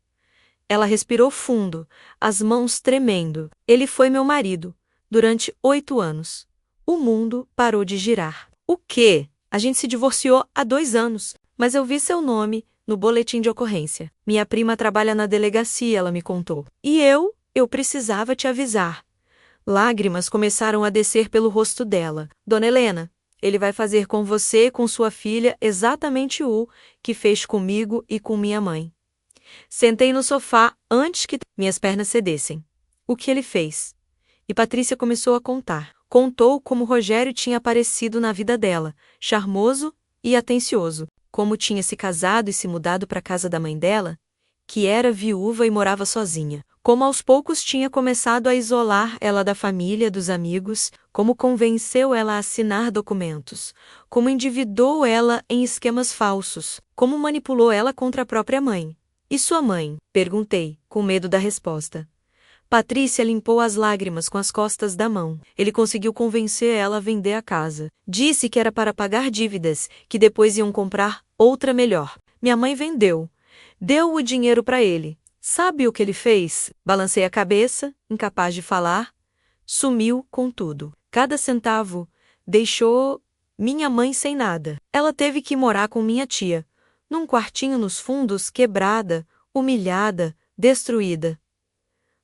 Ela respirou fundo, as mãos tremendo. Ele foi meu marido, durante 8 anos. O mundo parou de girar. O quê? A gente se divorciou há 2 anos, mas eu vi seu nome no boletim de ocorrência. Minha prima trabalha na delegacia, ela me contou. E eu precisava te avisar. Lágrimas começaram a descer pelo rosto dela. Dona Helena, ele vai fazer com você e com sua filha exatamente o que fez comigo e com minha mãe. Sentei no sofá antes que minhas pernas cedessem. O que ele fez? E Patrícia começou a contar. Contou como Rogério tinha aparecido na vida dela, charmoso e atencioso, como tinha se casado e se mudado para a casa da mãe dela, que era viúva e morava sozinha. Como aos poucos tinha começado a isolar ela da família, dos amigos, como convenceu ela a assinar documentos, como endividou ela em esquemas falsos, como manipulou ela contra a própria mãe. E sua mãe? Perguntei, com medo da resposta. Patrícia limpou as lágrimas com as costas da mão. Ele conseguiu convencer ela a vender a casa. Disse que era para pagar dívidas, que depois iam comprar outra melhor. Minha mãe vendeu. Deu o dinheiro para ele. Sabe o que ele fez? Balancei a cabeça, incapaz de falar. Sumiu com tudo. Cada centavo deixou minha mãe sem nada. Ela teve que morar com minha tia, num quartinho nos fundos, quebrada, humilhada, destruída.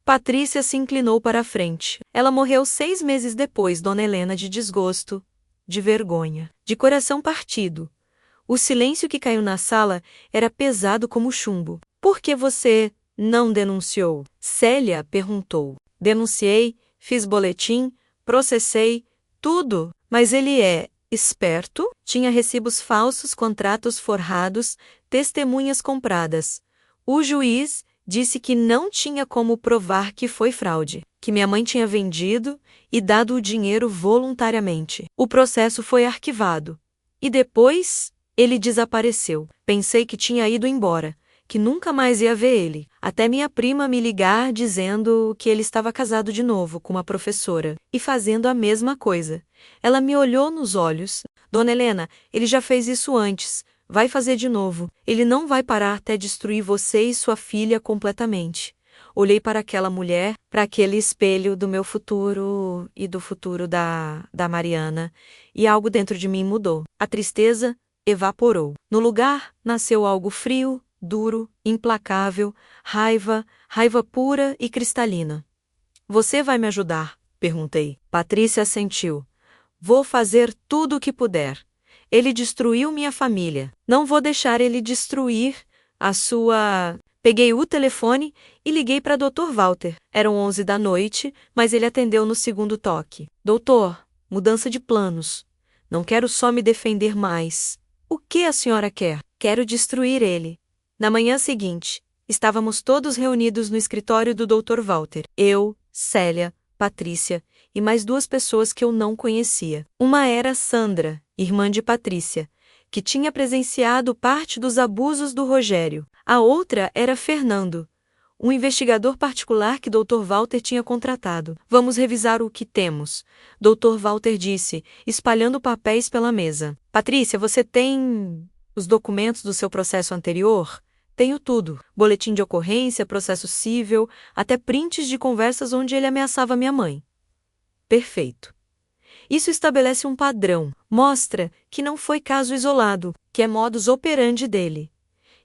Patrícia se inclinou para a frente. Ela morreu 6 meses depois, Dona Helena, de desgosto, de vergonha, de coração partido. O silêncio que caiu na sala era pesado como chumbo. Por que você não denunciou? Célia perguntou. Denunciei, fiz boletim, processei, tudo. Mas ele é esperto? Tinha recibos falsos, contratos forrados, testemunhas compradas. O juiz disse que não tinha como provar que foi fraude, que minha mãe tinha vendido e dado o dinheiro voluntariamente. O processo foi arquivado. E depois, ele desapareceu. Pensei que tinha ido embora, que nunca mais ia ver ele, até minha prima me ligar dizendo que ele estava casado de novo com uma professora e fazendo a mesma coisa. Ela me olhou nos olhos. Dona Helena, ele já fez isso antes. Vai fazer de novo. Ele não vai parar até destruir você e sua filha completamente. Olhei para aquela mulher, para aquele espelho do meu futuro e do futuro da Mariana, e algo dentro de mim mudou. A tristeza evaporou. No lugar, nasceu algo frio, duro, implacável, raiva pura e cristalina. Você vai me ajudar? Perguntei. Patrícia assentiu. Vou fazer tudo o que puder. Ele destruiu minha família. Não vou deixar ele destruir a sua... Peguei o telefone e liguei para Dr. Walter. Eram 11 da noite, mas ele atendeu no segundo toque. Doutor, mudança de planos. Não quero só me defender mais. O que a senhora quer? Quero destruir ele. Na manhã seguinte, estávamos todos reunidos no escritório do Dr. Walter. Eu, Célia, Patrícia e mais 2 pessoas que eu não conhecia. Uma era Sandra, irmã de Patrícia, que tinha presenciado parte dos abusos do Rogério. A outra era Fernando, um investigador particular que Dr. Walter tinha contratado. Vamos revisar o que temos, Dr. Walter disse, espalhando papéis pela mesa. Patrícia, você tem os documentos do seu processo anterior? Tenho tudo. Boletim de ocorrência, processo cível, até prints de conversas onde ele ameaçava minha mãe. Perfeito. Isso estabelece um padrão, mostra que não foi caso isolado, que é modus operandi dele.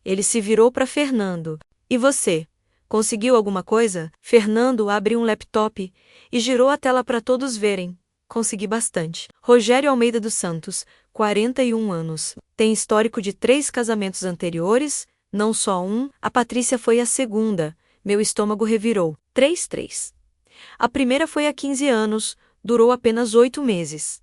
Ele se virou para Fernando. E você? Conseguiu alguma coisa? Fernando abriu um laptop e girou a tela para todos verem. Consegui bastante. Rogério Almeida dos Santos, 41 anos. Tem histórico de 3 casamentos anteriores, não só um. A Patrícia foi a segunda. Meu estômago revirou. 3. A primeira foi há 15 anos, durou apenas 8 meses.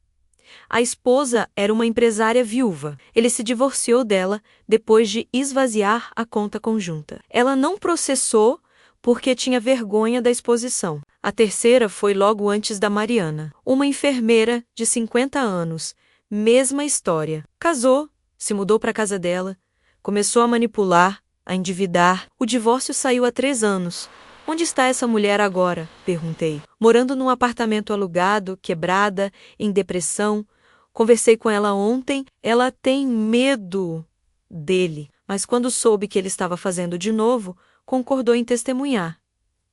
A esposa era uma empresária viúva. Ele se divorciou dela depois de esvaziar a conta conjunta. Ela não processou porque tinha vergonha da exposição. A terceira foi logo antes da Mariana. Uma enfermeira de 50 anos. Mesma história. Casou, se mudou para a casa dela, começou a manipular, a endividar. O divórcio saiu há 3 anos. Onde está essa mulher agora? Perguntei. Morando num apartamento alugado, quebrada, em depressão. Conversei com ela ontem. Ela tem medo dele, mas quando soube que ele estava fazendo de novo, concordou em testemunhar.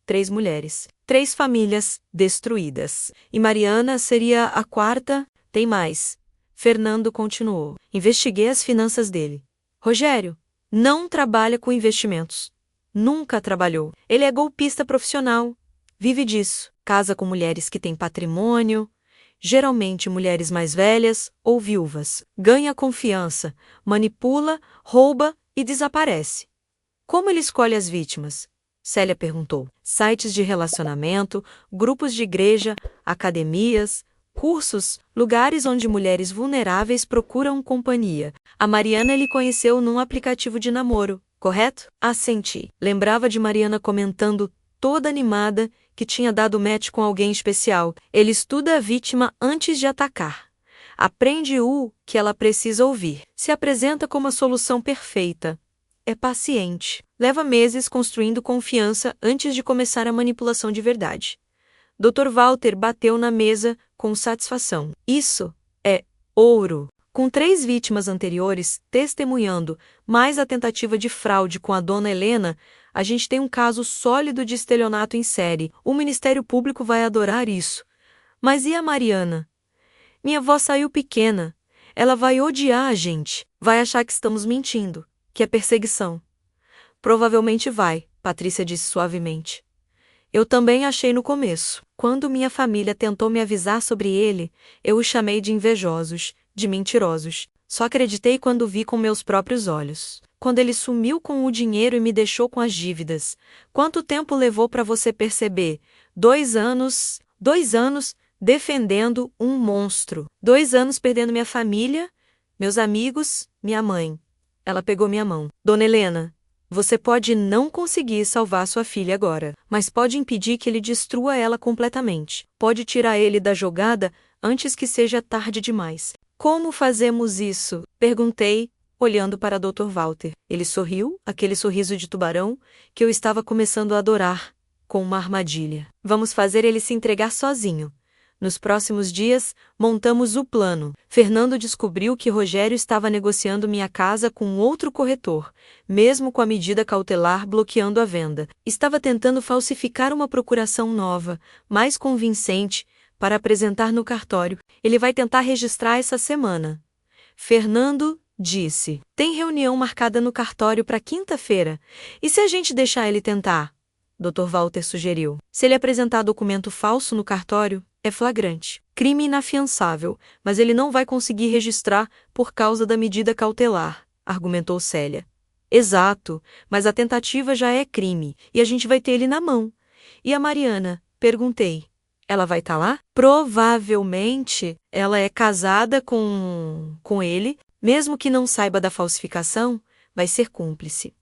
3 mulheres, 3 famílias destruídas. E Mariana seria a quarta? Tem mais. Fernando continuou. Investiguei as finanças dele. Rogério não trabalha com investimentos. Nunca trabalhou. Ele é golpista profissional. Vive disso. Casa com mulheres que têm patrimônio, geralmente mulheres mais velhas ou viúvas. Ganha confiança, manipula, rouba e desaparece. Como ele escolhe as vítimas? Célia perguntou. Sites de relacionamento, grupos de igreja, academias, cursos, lugares onde mulheres vulneráveis procuram companhia. A Mariana ele conheceu num aplicativo de namoro, correto? Assenti. Lembrava de Mariana comentando, toda animada, que tinha dado match com alguém especial. Ele estuda a vítima antes de atacar. Aprende o que ela precisa ouvir. Se apresenta como a solução perfeita. É paciente. Leva meses construindo confiança antes de começar a manipulação de verdade. Dr. Walter bateu na mesa com satisfação. Isso é ouro. Com 3 vítimas anteriores testemunhando, mais a tentativa de fraude com a dona Helena, a gente tem um caso sólido de estelionato em série. O Ministério Público vai adorar isso. Mas e a Mariana? Minha avó saiu pequena. Ela vai odiar a gente. Vai achar que estamos mentindo, que é perseguição. Provavelmente vai, Patrícia disse suavemente. Eu também achei no começo. Quando minha família tentou me avisar sobre ele, eu os chamei de invejosos, de mentirosos. Só acreditei quando vi com meus próprios olhos. Quando ele sumiu com o dinheiro e me deixou com as dívidas. Quanto tempo levou para você perceber? 2 anos. 2 anos defendendo um monstro. 2 anos perdendo minha família, meus amigos, minha mãe. Ela pegou minha mão. Dona Helena, você pode não conseguir salvar sua filha agora, mas pode impedir que ele destrua ela completamente. Pode tirar ele da jogada antes que seja tarde demais. Como fazemos isso? Perguntei, olhando para Dr. Walter. Ele sorriu, aquele sorriso de tubarão, que eu estava começando a adorar, com uma armadilha. Vamos fazer ele se entregar sozinho. Nos próximos dias, montamos o plano. Fernando descobriu que Rogério estava negociando minha casa com outro corretor, mesmo com a medida cautelar bloqueando a venda. Estava tentando falsificar uma procuração nova, mais convincente, para apresentar no cartório. Ele vai tentar registrar essa semana. Fernando disse. Tem reunião marcada no cartório para quinta-feira. E se a gente deixar ele tentar? Dr. Walter sugeriu. Se ele apresentar documento falso no cartório, é flagrante. Crime inafiançável, mas ele não vai conseguir registrar por causa da medida cautelar, argumentou Célia. Exato, mas a tentativa já é crime, e a gente vai ter ele na mão. E a Mariana? Perguntei. Ela vai estar lá? Provavelmente ela é casada com ele, mesmo que não saiba da falsificação, vai ser cúmplice.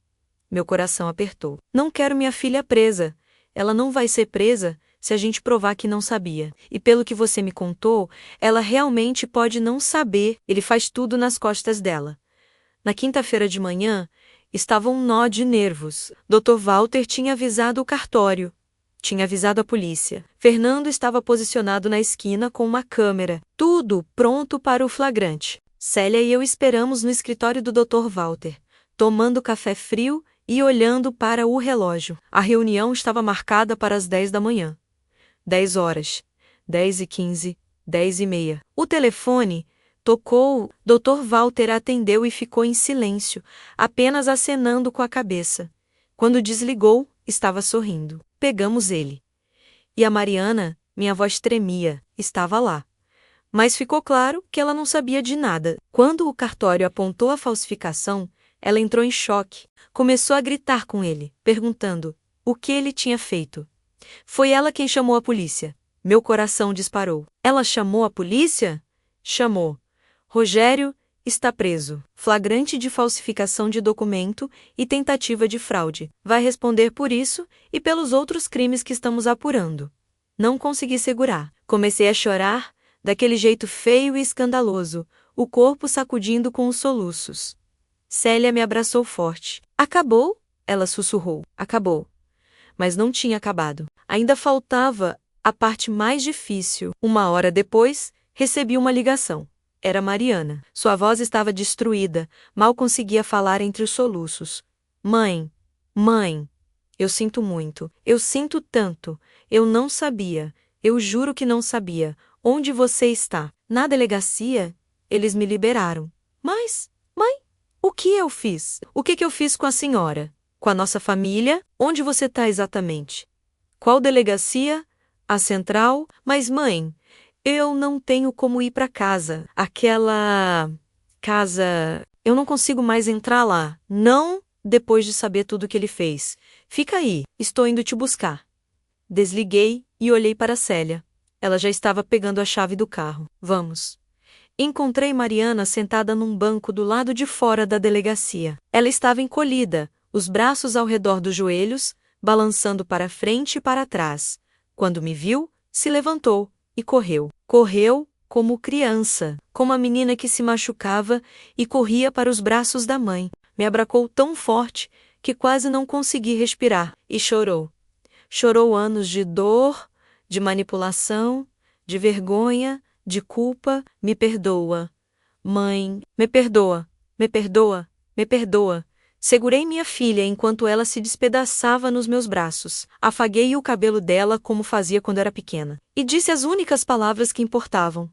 Meu coração apertou. Não quero minha filha presa. Ela não vai ser presa se a gente provar que não sabia. E pelo que você me contou, ela realmente pode não saber. Ele faz tudo nas costas dela. Na quinta-feira de manhã, estava um nó de nervos. Dr. Walter tinha avisado o cartório. Tinha avisado a polícia. Fernando estava posicionado na esquina com uma câmera. Tudo pronto para o flagrante. Célia e eu esperamos no escritório do Dr. Walter, tomando café frio e olhando para o relógio. A reunião estava marcada para as 10 da manhã. 10 horas. 10h15. 10h30. O telefone tocou. Dr. Walter atendeu e ficou em silêncio, apenas acenando com a cabeça. Quando desligou, estava sorrindo. Pegamos ele. E a Mariana, minha voz tremia, estava lá. Mas ficou claro que ela não sabia de nada. Quando o cartório apontou a falsificação, ela entrou em choque. Começou a gritar com ele, perguntando o que ele tinha feito. Foi ela quem chamou a polícia. Meu coração disparou. Ela chamou a polícia? Chamou. Rogério está preso. Flagrante de falsificação de documento e tentativa de fraude. Vai responder por isso e pelos outros crimes que estamos apurando. Não consegui segurar. Comecei a chorar, daquele jeito feio e escandaloso, o corpo sacudindo com os soluços. Célia me abraçou forte. Acabou? Ela sussurrou. Acabou. Mas não tinha acabado. Ainda faltava a parte mais difícil. 1 hora depois, recebi uma ligação. Era Mariana. Sua voz estava destruída, mal conseguia falar entre os soluços. Mãe, mãe, eu sinto muito, eu sinto tanto, eu não sabia, eu juro que não sabia. Onde você está? Na delegacia? Eles me liberaram. Mas, mãe, o que eu fiz? O que eu fiz com a senhora? Com a nossa família? Onde você está exatamente? Qual delegacia? A central? Mas, mãe, eu não tenho como ir para casa. Aquela casa. Eu não consigo mais entrar lá. Não depois de saber tudo que ele fez. Fica aí, estou indo te buscar. Desliguei e olhei para Célia. Ela já estava pegando a chave do carro. Vamos. Encontrei Mariana sentada num banco do lado de fora da delegacia. Ela estava encolhida, os braços ao redor dos joelhos, balançando para frente e para trás. Quando me viu, se levantou e correu. Correu como criança, como a menina que se machucava e corria para os braços da mãe. Me abracou tão forte que quase não consegui respirar e chorou. Chorou anos de dor, de manipulação, de vergonha, de culpa. Me perdoa. Mãe, me perdoa, me perdoa, me perdoa. Segurei minha filha enquanto ela se despedaçava nos meus braços. Afaguei o cabelo dela como fazia quando era pequena. E disse as únicas palavras que importavam.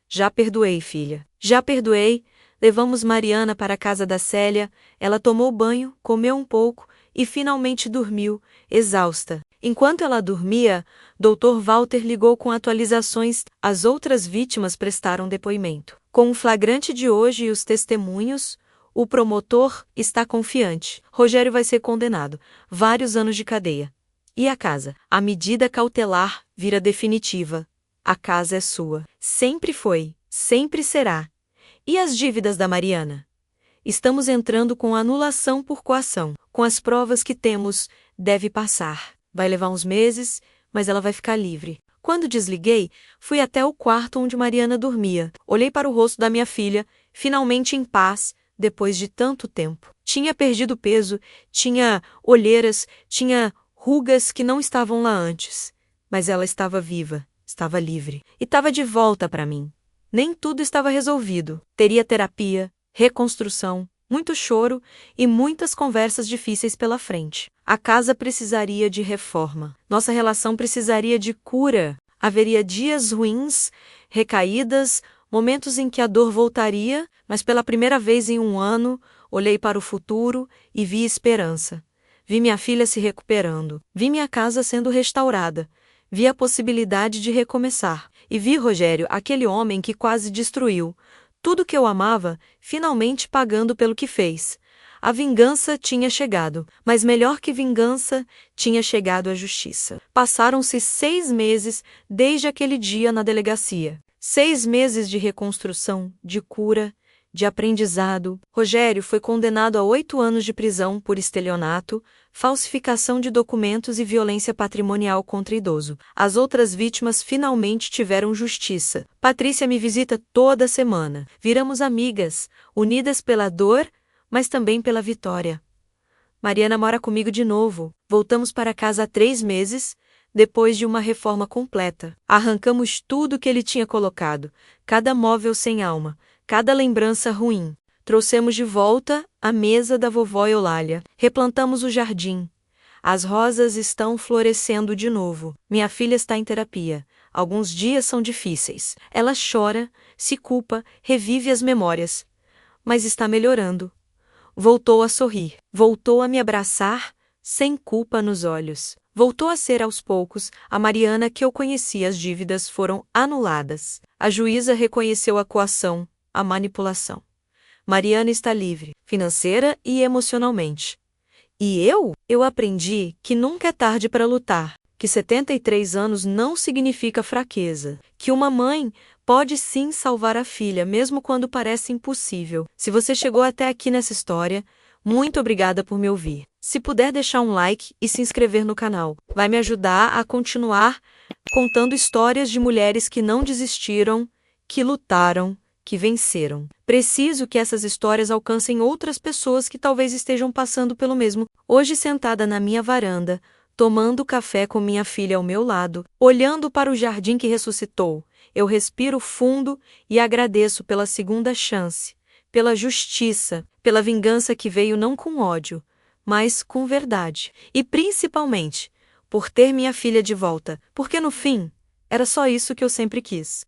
Já perdoei, filha. Já perdoei. Levamos Mariana para a casa da Célia. Ela tomou banho, comeu um pouco e finalmente dormiu, exausta. Enquanto ela dormia, Dr. Walter ligou com atualizações. As outras vítimas prestaram depoimento. Com o flagrante de hoje e os testemunhos, o promotor está confiante. Rogério vai ser condenado. Vários anos de cadeia. E a casa? A medida cautelar vira definitiva. A casa é sua. Sempre foi. Sempre será. E as dívidas da Mariana? Estamos entrando com anulação por coação. Com as provas que temos, deve passar. Vai levar uns meses, mas ela vai ficar livre. Quando desliguei, fui até o quarto onde Mariana dormia. Olhei para o rosto da minha filha, finalmente em paz, depois de tanto tempo. Tinha perdido peso, tinha olheiras, tinha rugas que não estavam lá antes. Mas ela estava viva, estava livre. E estava de volta para mim. Nem tudo estava resolvido. Teria terapia, reconstrução, muito choro e muitas conversas difíceis pela frente. A casa precisaria de reforma. Nossa relação precisaria de cura. Haveria dias ruins, recaídas, momentos em que a dor voltaria, mas pela primeira vez em um ano, olhei para o futuro e vi esperança. Vi minha filha se recuperando. Vi minha casa sendo restaurada. Vi a possibilidade de recomeçar. E vi Rogério, aquele homem que quase destruiu tudo que eu amava, finalmente pagando pelo que fez. A vingança tinha chegado, mas melhor que vingança, tinha chegado a justiça. Passaram-se 6 meses desde aquele dia na delegacia. 6 meses de reconstrução, de cura, de aprendizado. Rogério foi condenado a 8 anos de prisão por estelionato, falsificação de documentos e violência patrimonial contra idoso. As outras vítimas finalmente tiveram justiça. Patrícia me visita toda semana. Viramos amigas, unidas pela dor, mas também pela vitória. Mariana mora comigo de novo. Voltamos para casa há 3 meses, depois de uma reforma completa. Arrancamos tudo que ele tinha colocado, cada móvel sem alma, cada lembrança ruim. Trouxemos de volta a mesa da vovó Eulália. Replantamos o jardim. As rosas estão florescendo de novo. Minha filha está em terapia. Alguns dias são difíceis. Ela chora, se culpa, revive as memórias. Mas está melhorando. Voltou a sorrir. Voltou a me abraçar, sem culpa nos olhos. Voltou a ser aos poucos a Mariana que eu conhecia. As dívidas foram anuladas. A juíza reconheceu a coação, a manipulação. Mariana está livre, financeira e emocionalmente. E eu aprendi que nunca é tarde para lutar, que 73 anos não significa fraqueza, que uma mãe pode sim salvar a filha, mesmo quando parece impossível. Se você chegou até aqui nessa história, muito obrigada por me ouvir. Se puder deixar um like e se inscrever no canal, vai me ajudar a continuar contando histórias de mulheres que não desistiram, que lutaram, que venceram. Preciso que essas histórias alcancem outras pessoas que talvez estejam passando pelo mesmo. Hoje, sentada na minha varanda, tomando café com minha filha ao meu lado, olhando para o jardim que ressuscitou, Eu respiro fundo e agradeço pela segunda chance, pela justiça, pela vingança que veio não com ódio, mas com verdade. E principalmente, por ter minha filha de volta, porque no fim, era só isso que eu sempre quis.